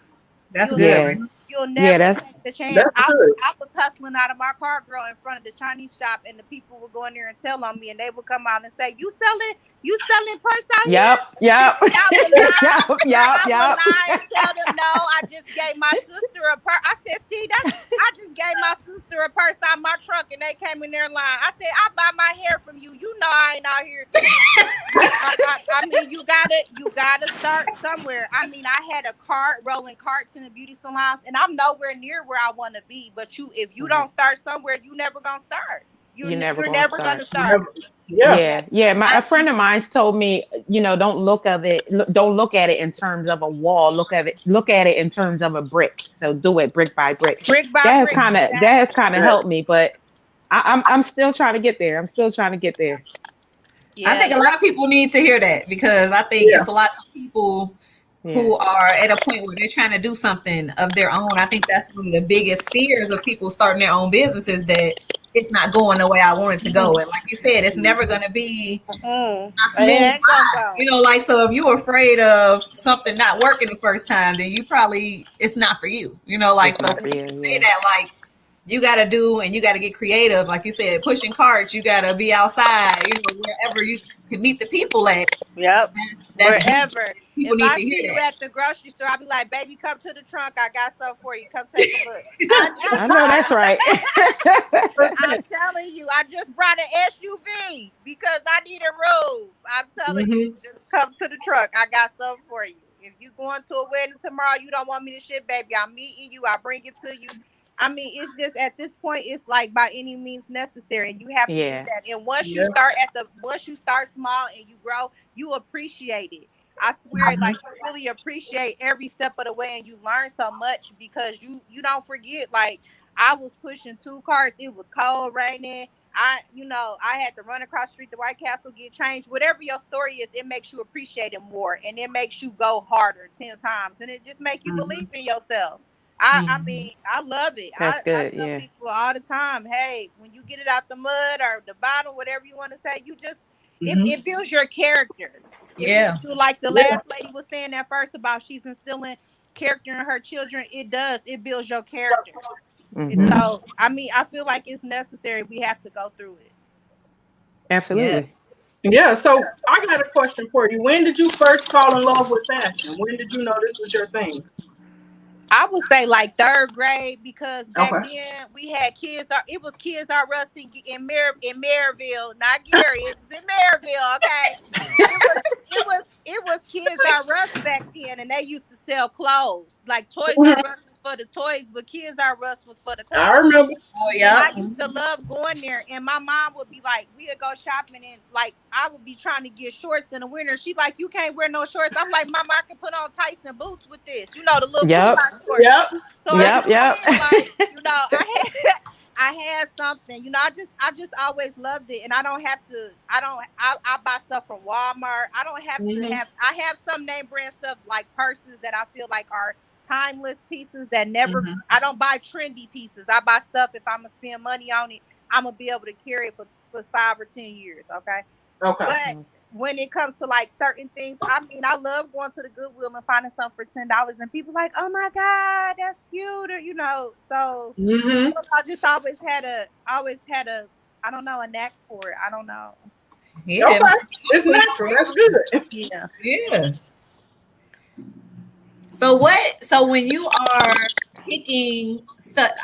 C: That's
E: You'll
C: good,
E: never
A: Yeah.
C: right?
E: you'll
A: Yeah.
E: never
A: That's
E: take the chance.
D: That's
E: I was
D: good.
E: I was hustling out of my car, girl, in front of the Chinese shop, and the people would go in there and tell on me, and they would come out and say, You selling purse out here?"
A: Yep. Yep.
E: And I would lie,
A: Yep.
E: girl.
A: Yep.
E: I would
A: Yep.
E: lie and tell them no. I just gave my sister a purse. I said, "See, I just gave my sister a purse out my trunk, and they came in their line." I said, "I buy my hair from you. You know I ain't out here." I mean, you gotta start somewhere. I mean, I had a cart rolling carts in the beauty salons, and I'm nowhere near where I want to be. But if you
A: Right.
E: don't start somewhere, you never gonna start.
A: You're never
E: You're
A: gonna
E: never
A: start.
E: gonna start.
D: Never, yeah.
A: Yeah, yeah. A friend of mine's told me, don't look at it in terms of a wall. Look at it in terms of a brick. So do it brick by brick.
E: Brick by
A: That has
E: brick,
A: kind of that has
E: exactly.
A: kind of
D: Yeah.
A: helped me, but I'm still trying to get there. I'm still trying to get there.
C: I
E: Yeah,
C: think a lot of people need to hear that because I think
D: Yeah.
C: it's a lot of people
A: Yeah.
C: who are at a point where they're trying to do something of their own. I think that's one of the biggest fears of people starting their own business is that it's not going the way I want it to go. And like you said, it's never going to be a
E: it
C: smooth
E: ain't gonna
C: ride.
E: go.
C: Like, so if you're afraid of something not working the first time, then you probably, it's not for you. Like,
A: It's
C: so
A: not
C: for
A: for
C: you
A: you.
C: to say
A: Yeah.
C: that, like, you got to do and you got to get creative. Like you said, pushing carts, you got to be outside, wherever you can meet the people at.
E: Yep.
C: That's different.
E: Wherever.
C: People
E: If
C: need
E: I
C: to hear
E: see you
C: that.
E: at the grocery store, I'll be like, "Baby, come to the trunk. I got something for you. Come take a look."
A: I know that's right.
E: I'm telling you, I just brought an SUV because I need a room. I'm telling you,
C: Hmm.
E: just come to the truck. I got something for you. If you going to a wedding tomorrow, you don't want me to ship, baby, I'm meeting you. I bring it to you. I mean, it's just at this point, it's like by any means necessary, and you have to do
A: Yeah.
E: that. And once you
D: Yeah.
E: start once you start small and you grow, you appreciate it. I swear, like
D: Mhm.
E: you really appreciate every step of the way, and you learn so much because you don't forget. Like I was pushing two carts, it was cold, raining. I had to run across the street to White Castle, get changed. Whatever your story is, it makes you appreciate it more, and it makes you go harder 10 times, and it just make you believe
D: Mhm.
E: in yourself. I
C: Mhm.
E: mean, I love it.
A: That's
E: I
A: good.
E: tell
A: Yeah.
E: people all the time, hey, when you get it out the mud or the bottom, whatever you want to say, you just
D: Mhm.
E: it builds your character. It
C: Yeah.
E: builds you like the
D: Yeah.
E: last lady was saying at first about she's instilling character in her children. It does. It builds your character. And
A: Hmm.
D: Mhm.
E: so I mean, I feel like it's necessary. We have to go through it.
C: Yeah.
A: Absolutely.
D: Yeah. So I got a question for you. When did you first fall in love with fashion? When did you know this was your thing?
E: I would say like third grade because back
D: Okay.
E: then we had kids. It was Kids R Us in Maryville, not Gary. It was in Maryville. Okay, it was Kids R Us back then, and they used to sell clothes. Like Toys R
D: Mhm.
E: Us was for the toys, but Kids R Us was for the
D: I
E: clothes.
D: remember.
C: Oh,
E: And
C: yeah.
E: I used to love going there. And my mom would be like, we'd go shopping, and like I would be trying to get shorts in the winter. She like, you can't wear no shorts. I'm like, Mama, I can put on Tyson boots with this. The little
A: Yep.
E: culotte shorts.
D: Yep.
E: So I
A: Yep.
E: just
A: Yep.
E: saying, like, I had I had something. I just always loved it. And I buy stuff from Walmart. I don't have to
D: Mhm.
E: have some name brand stuff like purses that I feel like are timeless pieces that never
D: Mhm.
E: I don't buy trendy pieces. I buy stuff if I'm gonna spend money on it, I'm gonna be able to carry it for 5 or 10 years. Okay.
D: Okay.
E: But when it comes to like certain things, I mean, I love going to the Goodwill and finding something for $10, and people like, oh my God, that's cute, or So
D: Mhm.
E: I just always had a I don't know, a knack for it. I don't know.
C: Yeah.
D: Okay. It's natural. That's good.
E: Yeah.
C: Yeah. So when you are picking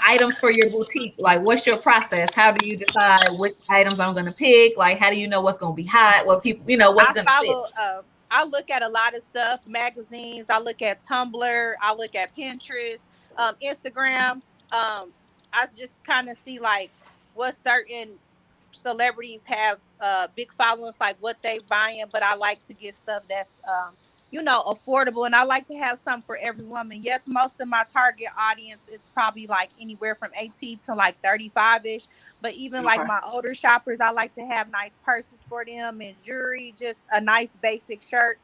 C: items for your boutique, like what's your process? How do you decide which items I'm going to pick? Like how do you know what's going to be hot? What people, what's
E: I
C: going to fit?
E: follow. I look at a lot of stuff, magazines. I look at Tumblr. I look at Pinterest, Instagram. I just kind of see like what certain celebrities have big followings, like what they buying. But I like to get stuff that's affordable, and I like to have something for every woman. Yes, most of my target audience is probably like anywhere from 18 to like 35ish. But even like
D: Okay.
E: my older shoppers, I like to have nice purses for them and jewelry, just a nice basic shirt.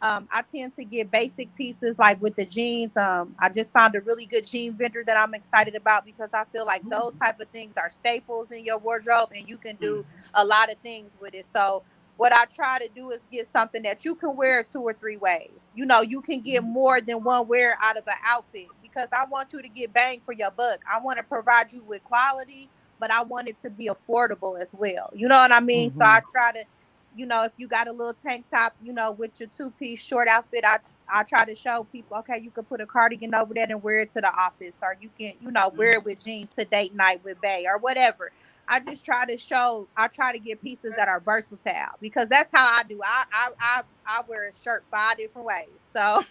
E: I tend to get basic pieces like with the jeans. I just found a really good jean vendor that I'm excited about because I feel like those type of things are staples in your wardrobe, and you can do
D: Mhm.
E: a lot of things with it. So what I try to do is get something that you can wear 2 or 3 ways. You can get more than one wear out of an outfit because I want you to get bang for your buck. I want to provide you with quality, but I want it to be affordable as well. You know what I mean? So
A: Hmm.
E: I try to, if you got a little tank top, with your two-piece short outfit, I try to show people, okay, you could put a cardigan over that and wear it to the office, or you can, wear it with jeans to date night with Bay or whatever. I try to get pieces that are versatile because that's how I do. I wear a shirt 5 different ways. So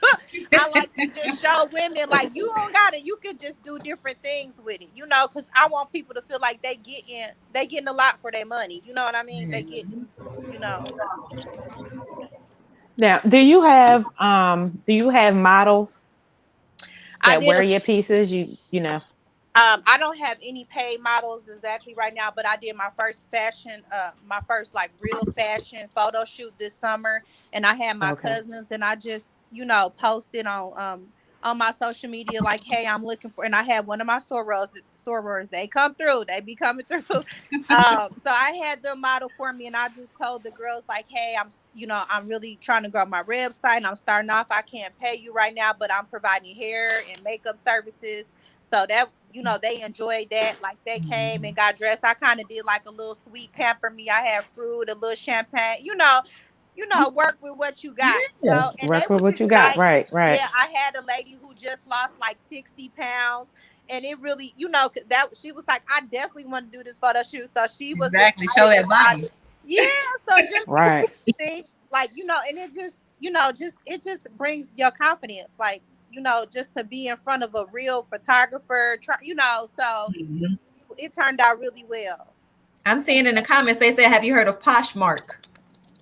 E: I like to just show women like you don't got it. You could just do different things with it, because I want people to feel like they getting a lot for their money. You know what I mean? They getting, you know.
A: Now, do you have models
E: I
A: that
E: did
A: wear
E: a
A: your pieces? You know.
E: I don't have any paid models exactly right now, but I did my first like real fashion photo shoot this summer, and I had my
A: Okay.
E: cousins, and I just posted on my social media like, hey, I'm looking for, and I had one of my sorors, they come through, they be coming through. So I had them model for me, and I just told the girls like, hey, I'm really trying to grow my website, and I'm starting off. I can't pay you right now, but I'm providing hair and makeup services, so that they enjoyed that. Like they came and got dressed. I kind of did like a little sweet pamper me. I had fruit, a little champagne. Work with what you got.
C: Yeah.
E: So and they
A: Work with
E: was
A: what you got.
E: excited.
A: Right. Right.
E: Yeah, I had a lady who just lost like 60 pounds, and it really, that she was like, I definitely want to do this photo shoot. So she was
C: Exactly. Show
E: excited
C: that
E: about
C: body.
E: it. Yeah. So just
A: Right.
E: things like, and it just, just it just brings your confidence. Like, just to be in front of a real photographer, so it turned out really well.
C: I'm seeing in the comments they say, "Have you heard of Poshmark?"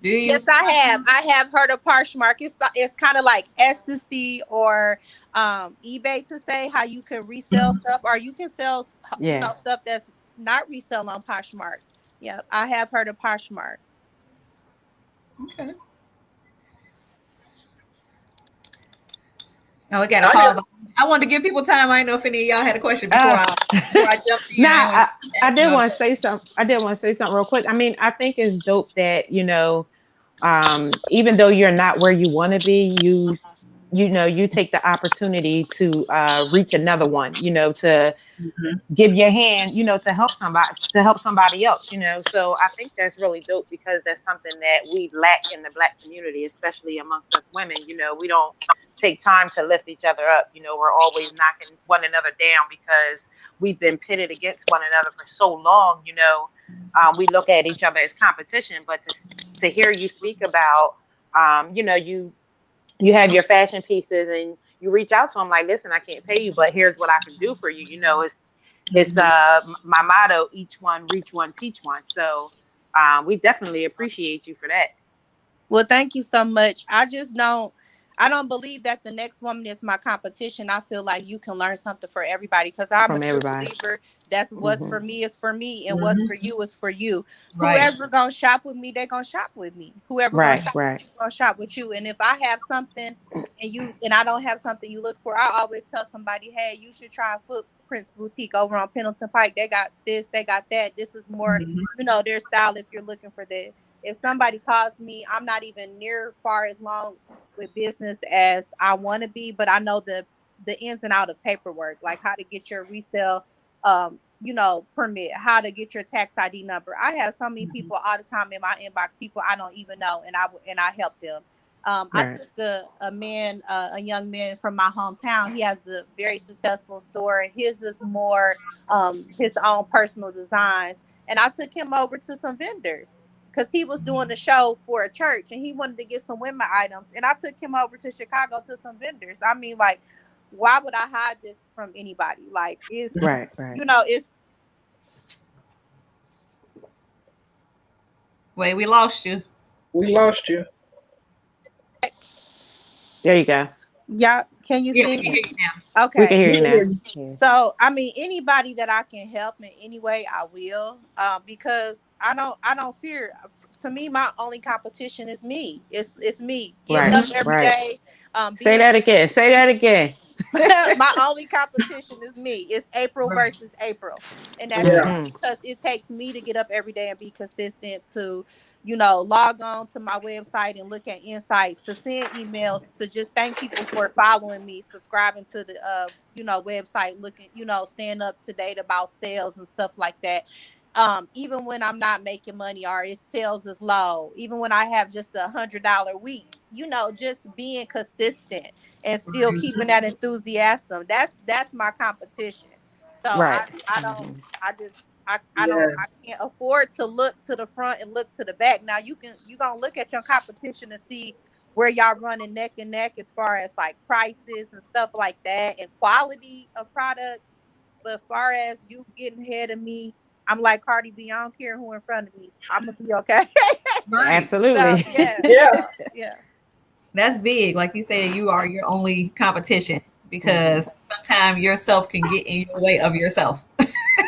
C: Do you
E: Yes,
C: use
E: I have.
C: Poshmark?
E: I have heard of Poshmark. It's kind of like Etsy or eBay, to say how you can resell stuff, or you can sell
A: Yeah.
E: stuff that's not resell on Poshmark. Yeah, I have heard of Poshmark.
C: Okay. Oh, I gotta pause. I wanted to give people time. I didn't know if any of y'all had a question before I jumped in.
A: Nah, I
C: asking
A: did
C: all the
A: want to say something. I did want to say something real quick. I mean, I think it's dope that, even though you're not where you want to be, you take the opportunity to reach another one, to give your hand, to help somebody else, So I think that's really dope, because that's something that we lack in the Black community, especially amongst us women. We don't take time to lift each other up. We're always knocking one another down because we've been pitted against one another for so long. We look at each other as competition, but to hear you speak about, you have your fashion pieces and you reach out to them like, listen, I can't pay you, but here's what I can do for you. It's my motto: each one, reach one, teach one. So we definitely appreciate you for that.
E: Well, thank you so much. I don't believe that the next woman is my competition. I feel like you can learn something for everybody, because I'm a
A: From
E: true
A: everybody.
E: believer. That's what's for me is for me, and what's for you is for you.
C: Right.
E: Whoever gonna shop with me, they gonna shop with me. Whoever gonna
A: Right,
E: shop with
A: right,
E: you, gonna shop with you. And if I have something and I don't have something you look for, I always tell somebody, hey, you should try Footprints Boutique over on Pendleton Pike. They got this, they got that. This is more, their style if you're looking for that. If somebody calls me, I'm not even near far as long with business as I want to be, but I know the ins and out of paperwork, like how to get your resale permit, how to get your tax ID number. I have so many people all the time in my inbox, people I don't even know, and I help them. I
A: right,
E: took a young man from my hometown. He has a very successful store. His is more his own personal designs, and I took him over to some vendors because he was doing a show for a church and he wanted to get some women items. And I took him over to Chicago to some vendors. I mean, like, why would I hide this from anybody? Like,
A: right, right.
E: it's.
C: Wait, we lost you.
D: We lost you.
A: There you go.
E: Yeah, can you
C: Yeah, we
E: see
C: can
E: me?
C: hear you now.
A: We can
E: Okay.
A: hear
D: We
A: you
D: can hear
A: now.
D: you.
A: Yeah.
E: So, I mean, anybody that I can help in any way, I will. Because I don't fear. To me, my only competition is me. It's me getting
A: Right,
E: up every
A: right.
E: day,
A: Say
E: being
A: that again. Say that
E: consistent.
A: again.
E: My only competition is me. It's April versus April. And that's
D: Yeah.
E: just
A: Mm-hmm.
E: because it takes me to get up every day and be consistent, to, log on to my website and look at insights, to send emails, to just thank people for following me, subscribing to the website, looking, staying up to date about sales and stuff like that. Even when I'm not making money or its sales is low, even when I have just $100 week, just being consistent and still keeping that enthusiasm. That's my competition. So
A: Right.
E: I don't
A: Mm-hmm.
E: I just
D: Yeah.
E: I can't afford to look to the front and look to the back. Now you gonna look at your competition and see where y'all running neck and neck as far as like prices and stuff like that and quality of products. But as far as you getting ahead of me, I'm like Cardi B. I don't care who in front of me. I'm gonna be okay.
C: Right.
E: So
A: Absolutely.
E: yeah,
D: Yeah.
E: yeah.
C: That's big. Like you said, you are your only competition
A: Mm-hmm.
C: because sometimes yourself can get in your way of yourself.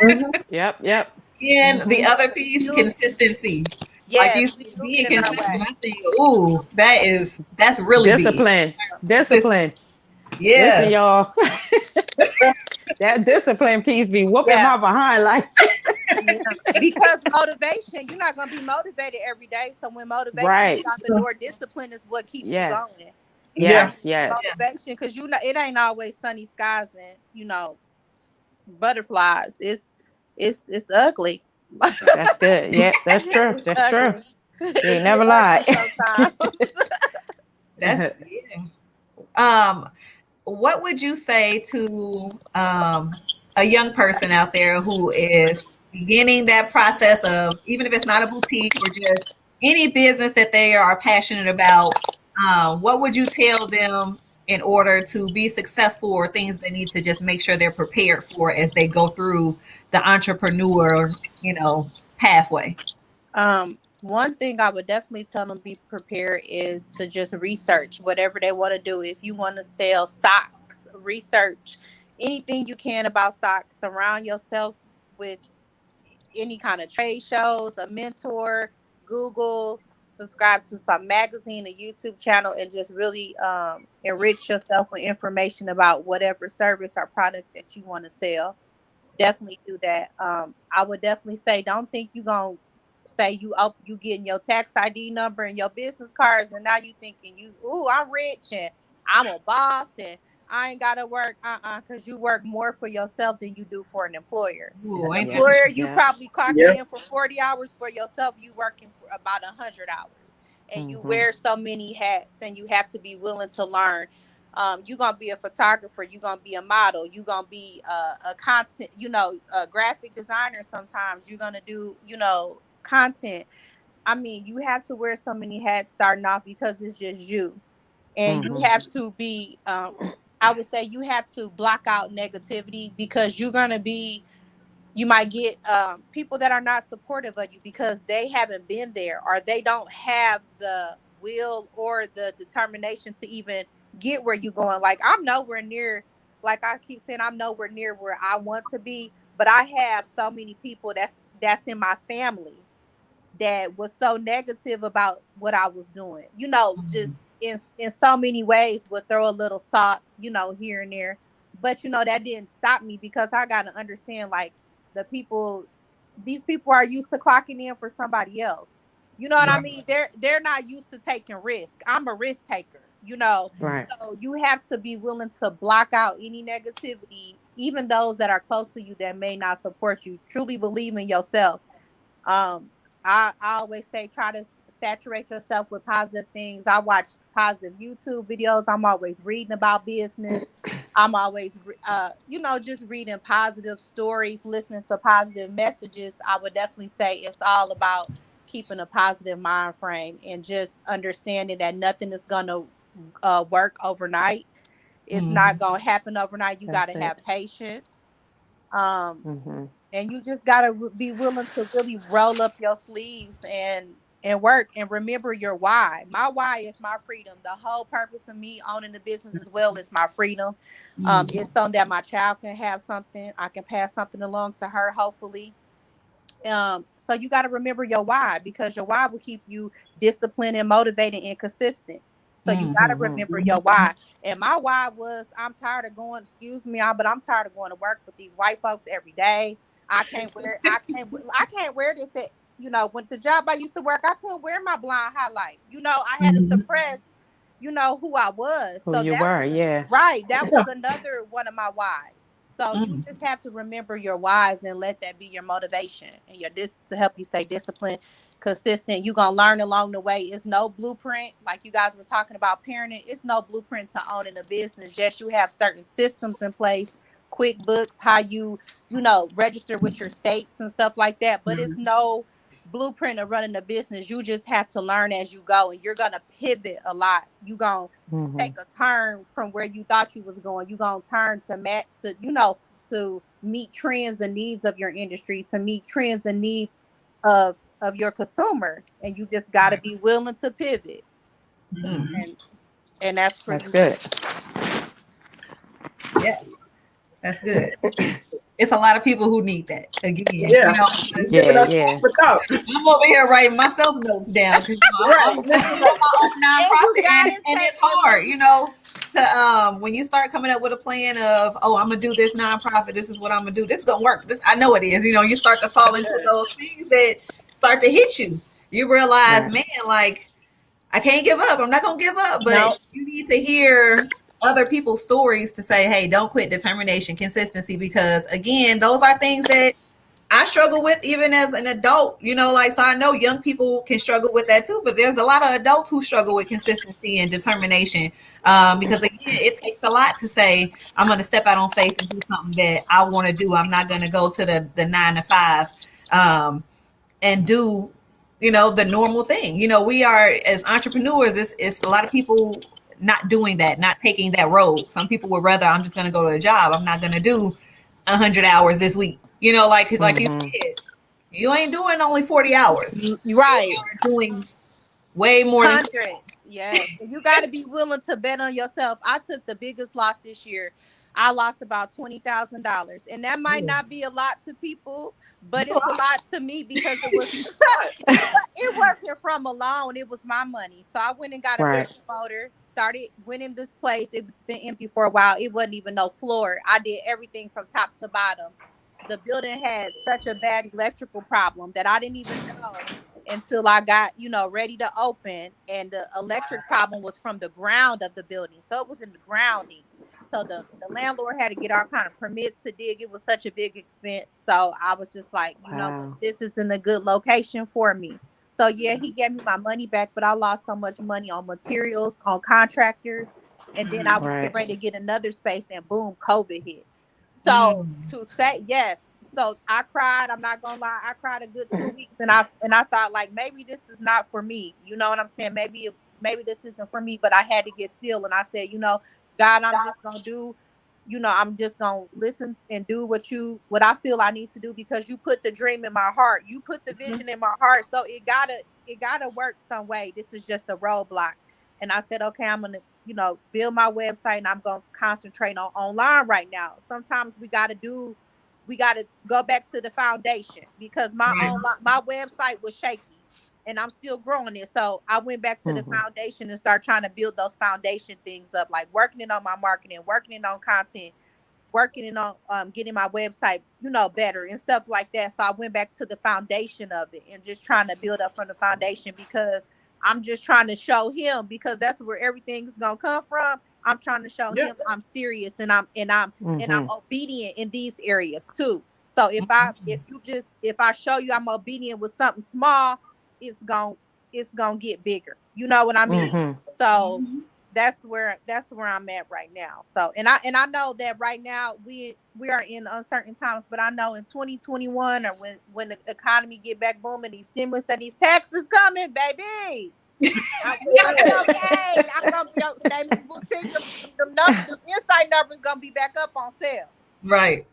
D: Mhm.
A: Yep, yep.
C: And the
A: Mm-hmm.
C: other piece,
E: You
C: consistency. Like you
E: Yes,
C: said,
E: we do
C: being
E: get in our
C: consistent.
E: way.
C: I think, ooh, that's really big.
A: Discipline.
C: Consistent.
A: Discipline. Listen,
C: Yeah.
A: y'all. That discipline piece be whooping
E: Yeah,
A: my behind like
E: yeah. Because motivation, you're not gonna be motivated every day. So when motivation is
A: right.
E: out the door, discipline is what keeps you
A: Yes.
E: going.
D: Yeah.
A: Yes, yes.
C: Yeah.
E: Motivation, because it ain't always sunny skies and butterflies. It's ugly.
A: That's good. Yeah, that's true.
E: It's
A: That's true.
E: ugly.
A: You ain't
E: It get
A: never
E: ugly
A: lied.
E: sometimes.
C: That's yeah. Um, what would you say to a young person out there who is beginning that process of, even if it's not a boutique or just any business that they are passionate about? What would you tell them in order to be successful, or things they need to just make sure they're prepared for as they go through the entrepreneur, pathway?
E: One thing I would definitely tell them be prepared is to just research whatever they want to do. If you want to sell socks, research anything you can about socks. Surround yourself with any kind of trade shows, a mentor, Google, subscribe to some magazine, a YouTube channel, and just really enrich yourself with information about whatever service or product that you want to sell. Definitely do that. I would definitely say don't think you gonna say you getting your tax ID number and your business cards, and now you thinking I'm rich and I'm a boss and I ain't gotta work because you work more for yourself than you do for an employer.
C: Ooh,
E: An
C: ain't that?
E: employer, you
F: Yeah.
E: probably clocking
D: Yep.
E: in for 40 hours. For yourself, you working for about 100 hours, and you
F: Mhm.
E: wear so many hats, and you have to be willing to learn. You're gonna be a photographer, you're gonna be a model, you're gonna be a content, a graphic designer. Sometimes you're gonna do, content. I mean, you have to wear so many hats starting off because it's just you. And you
F: Mhm.
E: have to be I would say you have to block out negativity, because you might get people that are not supportive of you because they haven't been there, or they don't have the will or the determination to even get where you're going. Like, I'm nowhere near, like I keep saying, I'm nowhere near where I want to be, but I have so many people that's in my family that was so negative about what I was doing. Just in so many ways would throw a little salt, here and there. But that didn't stop me, because I got to understand, like, the people these people are used to clocking in for somebody else. You know what I
C: Right.
E: mean? They're not used to taking risk. I'm a risk taker.
F: Right.
E: So you have to be willing to block out any negativity, even those that are close to you that may not support you. Truly believe in yourself. um, I always say try to saturate yourself with positive things. I watch positive YouTube videos. I'm always reading about business. I'm always, just reading positive stories, listening to positive messages. I would definitely say it's all about keeping a positive mind frame and just understanding that nothing is going to work overnight. It's not
C: Mhm.
E: going to happen overnight. You got
F: That's
E: to
F: it.
E: have patience. Um,
F: Mhm.
E: and you just gotta be willing to really roll up your sleeves and work and remember your why. My why is my freedom. The whole purpose of me owning the business as well is my freedom.
C: Mhm.
E: It's so that my child can have something. I can pass something along to her, hopefully. So you got to remember your why, because your why will keep you disciplined and motivated and consistent. So you got to
F: Mhm.
E: remember your why. And my why was, I'm tired of going, excuse me, but I'm tired of going to work with these white folks every day. I can't wear this at, when the job I used to work, I couldn't wear my blonde highlight. I had to
C: Mhm.
E: suppress, who I was.
F: Who
E: So
F: you
E: that
F: were?
E: was
F: Yeah.
E: right. That was another one of my whys. So you
C: Mhm.
E: just have to remember your whys and let that be your motivation and to help you stay disciplined, consistent. You're gonna learn along the way. It's no blueprint, like you guys were talking about parenting. It's no blueprint to owning a business. Yes, you have certain systems in place, QuickBooks, how you register with your states and stuff like that. But it's no blueprint of running a business. You just have to learn as you go, and you're gonna pivot a lot. You gonna take
F: Mhm.
E: a turn from where you thought you was going. You gonna turn to meet trends and needs of your industry, to meet trends and needs of your consumer, and you just got to
C: Right.
E: be willing to pivot.
C: Mhm.
E: And that's pretty
F: That's
E: much.
F: good.
C: Yes, that's good. It's a lot of people who need that. Again,
D: Yeah. Giving
F: Yeah.
D: us
F: Yeah.
D: food for thought.
C: I'm over here writing myself notes down because
D: Right.
C: I'm trying to start my own
E: And you
C: nonprofit, and
E: gotta
C: and
E: say
C: it's
E: and
C: hard, to when you start coming up with a plan of, oh, I'm gonna do this nonprofit. This is what I'm gonna do. This is gonna work. This, I know it is. You start to fall into those things that start to hit you. You realize,
F: Right.
C: man, like, I can't give up. I'm not gonna give up. But
E: no.
C: you need to hear other people's stories to say, hey, don't quit, determination, consistency, because again, those are things that I struggle with even as an adult, like, so I know young people can struggle with that too, but there's a lot of adults who struggle with consistency and determination. Because again, it takes a lot to say, I'm going to step out on faith and do something that I want to do. I'm not going to go to the 9 to 5, and do, the normal thing. We are, as entrepreneurs, it's a lot of people, not doing that, not taking that road. Some people would rather, I'm just going to go to a job. I'm not going to do 100 hours this week. You know, like you said, you ain't doing only 40 hours.
E: Right.
C: You are doing way more than
E: hundreds. Yes. And you got to be willing to bet on yourself. I took the biggest loss this year. I lost about $20,000. And that might not be a lot to people, but it's a lot to me because it was it wasn't from a loan, it was my money. So I went and got a brick and mortar, went in this place. It's been empty for a while. It wasn't even no floor. I did everything from top to bottom. The building had such a bad electrical problem that I didn't even know until I got, ready to open. And the electric problem was from the ground of the building. So it was in the grounding. So the landlord had to get all kind of permits to dig. It was such a big expense. So I was just like, know what, this isn't a good location for me. So yeah, he gave me my money back, but I lost so much money on materials, on contractors. And then I was getting ready to get another space and boom, COVID hit. So to say yes, so I cried. I'm not gonna lie, I cried a good 2 weeks, and I thought like maybe this is not for me. You know what I'm saying? Maybe this isn't for me. But I had to get still, and I said, God, I'm just gonna do. I'm just gonna listen and do what I feel I need to do because you put the dream in my heart. You put the vision in my heart. So it gotta work some way. This is just a roadblock. And I said, okay, I'm gonna, build my website and I'm gonna concentrate on online right now. Sometimes we gotta go back to the foundation because my website was shaky and I'm still growing it. So I went back to the foundation and start trying to build those foundation things up, like working on my marketing, working on content, working on getting my website, better and stuff like that. So I went back to the foundation of it and just trying to build up from the foundation because I'm just trying to show him, because that's where everything's gonna come from. I'm trying to show him I'm serious and I'm obedient in these areas too. So if I show you I'm obedient with something small, it's gonna get bigger. You know what I mean? So that's where I'm at right now. So and I know that right now we are in uncertain times, but I know in 2021 or when the economy get back booming, these stimulus and these taxes coming, baby. We gonna be okay. I'm gonna be Statements Boutique. The insight numbers gonna be back up on sales.
C: Right.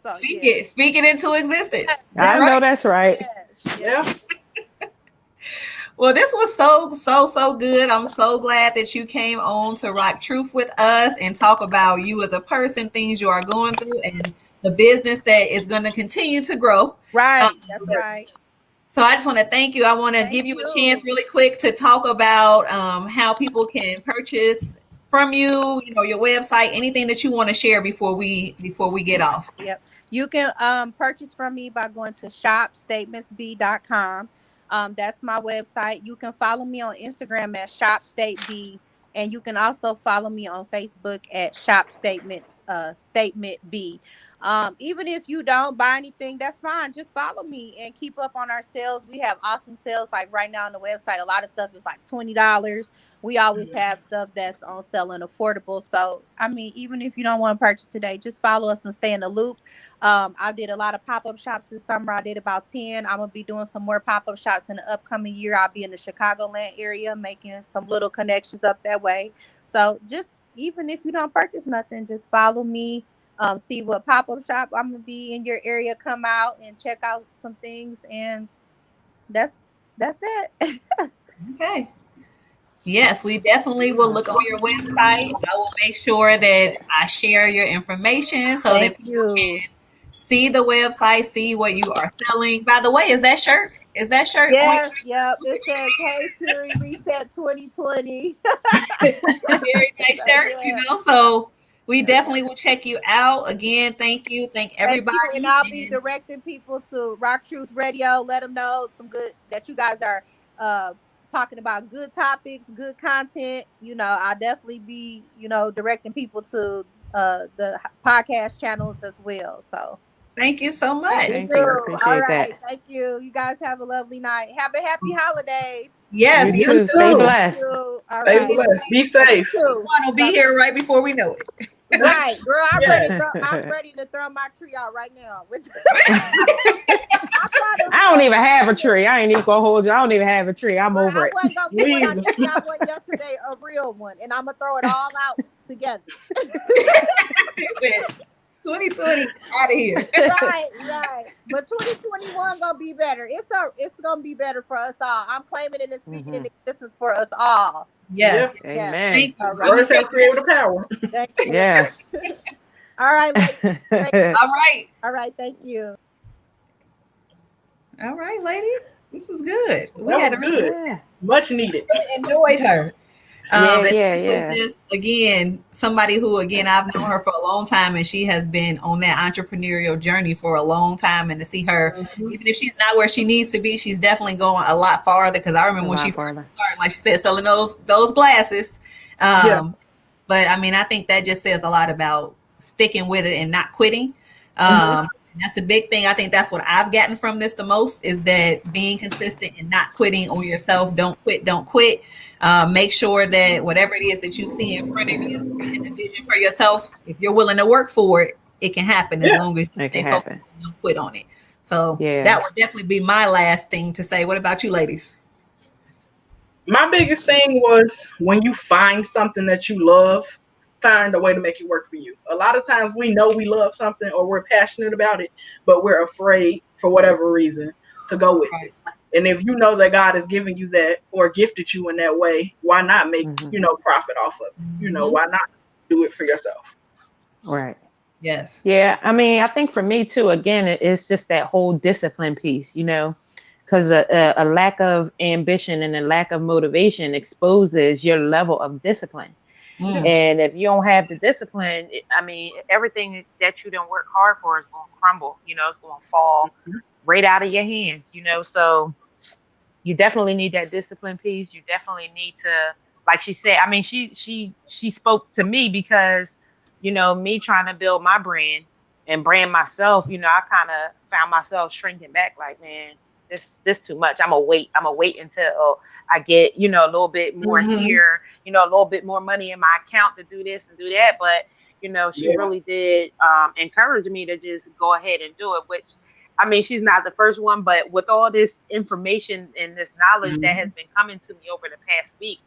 E: So
C: speak it into existence.
A: I know that's right.
E: Yes.
C: Well, this was so good. I'm so glad that you came on to Rock Truth with us and talk about you as a person, things you are going through, and the business that is going to continue to grow.
E: Right. That's right.
C: So I just want to thank you. I want to give you a chance really quick to talk about how people can purchase from you, your website, anything that you want to share before we get off.
E: Yep. You can purchase from me by going to shopstatementsb.com. That's my website. You can follow me on Instagram at shopstateb, and you can also follow me on Facebook at statement B. Even if you don't buy anything, that's fine. Just follow me and keep up on our sales. We have awesome sales. Like right now on the website, a lot of stuff is like $20. We always have stuff that's on sale and affordable. So, I mean, even if you don't want to purchase today, just follow us and stay in the loop. I did a lot of pop-up shops this summer. I did about 10. I'm going to be doing some more pop-up shops in the upcoming year. I'll be in the Chicagoland area making some little connections up that way. So just even if you don't purchase nothing, just follow me. See what pop-up shop I'm going to be in your area. Come out and check out some things. And that's that.
C: Okay. Yes, we definitely will look on your website. I will make sure that I share your information so that people can see the website, see what you are selling. By the way, is that shirt?
E: Yes, yep. It says, "Hey Siri, reset 2020."
C: Very nice shirt, so we definitely will check you out. Again, thank you. Thank everybody.
E: And I'll be directing people to Rock Truth Radio. Let them know that you guys are talking about good topics, good content. I'll definitely be, directing people to the podcast channels as well. So
C: thank you so much.
A: Thank you. Appreciate
E: All right.
A: that.
E: Thank you. You guys have a lovely night. Have a happy holidays.
C: Yes,
A: you too. Stay blessed.
E: All
D: Stay blessed. Be safe.
C: One will be here right before we know it.
E: Right, girl. I'm
D: Yeah.
E: ready. I'm ready to throw my tree out right now.
A: I don't even have a tree. I ain't even gonna hold you. I don't even have a tree. I'm
E: Girl,
A: over
E: I
A: it.
E: wasn't gonna get one. I
D: Leave.
E: just got one yesterday, a real one, and I'm gonna throw it all out together.
C: 2020 out of here.
E: Right. But 2021 gonna be better. It's gonna be better for us all. I'm claiming it and speaking in existence for us all.
C: Yes.
D: Yeah.
E: Yes.
A: Amen.
C: Thank you.
E: All right.
D: Words have creative power.
E: Thank you.
A: Yes.
E: All right, ladies.
C: All right.
E: All right. Thank you.
C: All right, ladies. This is good. We
D: That
C: had
D: was
C: a
D: good.
A: Yeah.
D: Much needed.
C: really enjoyed her. Especially
A: Yeah.
C: just again, somebody who again I've known her for a long time and she has been on that entrepreneurial journey for a long time. And to see her, even if she's not where she needs to be, she's definitely going a lot farther. Because I remember when she first started, like she said, selling those glasses.
D: Yeah.
C: But I mean, I think that just says a lot about sticking with it and not quitting. That's a big thing. I think that's what I've gotten from this the most is that being consistent and not quitting on yourself. Don't quit. Make sure that whatever it is that you see in front of you and the vision for yourself, if you're willing to work for it, it can happen as long as you stay focused and don't quit on it. So that would definitely be my last thing to say. What about you, ladies?
D: My biggest thing was when you find something that you love, find a way to make it work for you. A lot of times we know we love something or we're passionate about it, but we're afraid for whatever reason to go with it. And if you know that God has given you that or gifted you in that way, why not make, profit off of it? Why not do it for yourself?
A: Right.
C: Yes.
A: Yeah. I mean, I think for me too, again, it's just that whole discipline piece, because a lack of ambition and a lack of motivation exposes your level of discipline. And if you don't have the discipline, I mean, everything that you don't work hard for is going to crumble. It's going to fall right out of your hands. So you definitely need that discipline piece. You definitely need to, like she said. I mean, she spoke to me because me trying to build my brand and brand myself. I kind of found myself shrinking back. Like, man, this too much. I'm gonna wait until I get a little bit more here, a little bit more money in my account to do this and do that. But she really did encourage me to just go ahead and do it. Which, I mean, she's not the first one, but with all this information and this knowledge that has been coming to me over the past week,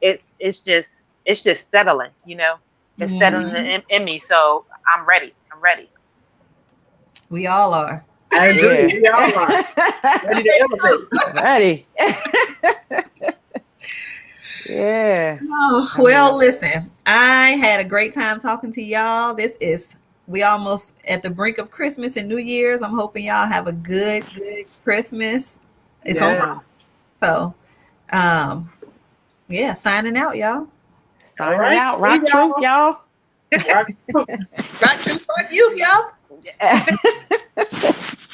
A: it's just settling. It's settling in me. So I'm ready.
C: We all are.
D: I agree. We all are. Ready to elevate.
A: Ready. Yeah.
C: Oh, well, listen, I had a great time talking to y'all. We almost at the brink of Christmas and New Year's. I'm hoping y'all have a good Christmas. It's over. So, signing out, y'all.
A: Signing out. Rock truth, y'all.
C: Rock truth, rock youth, y'all.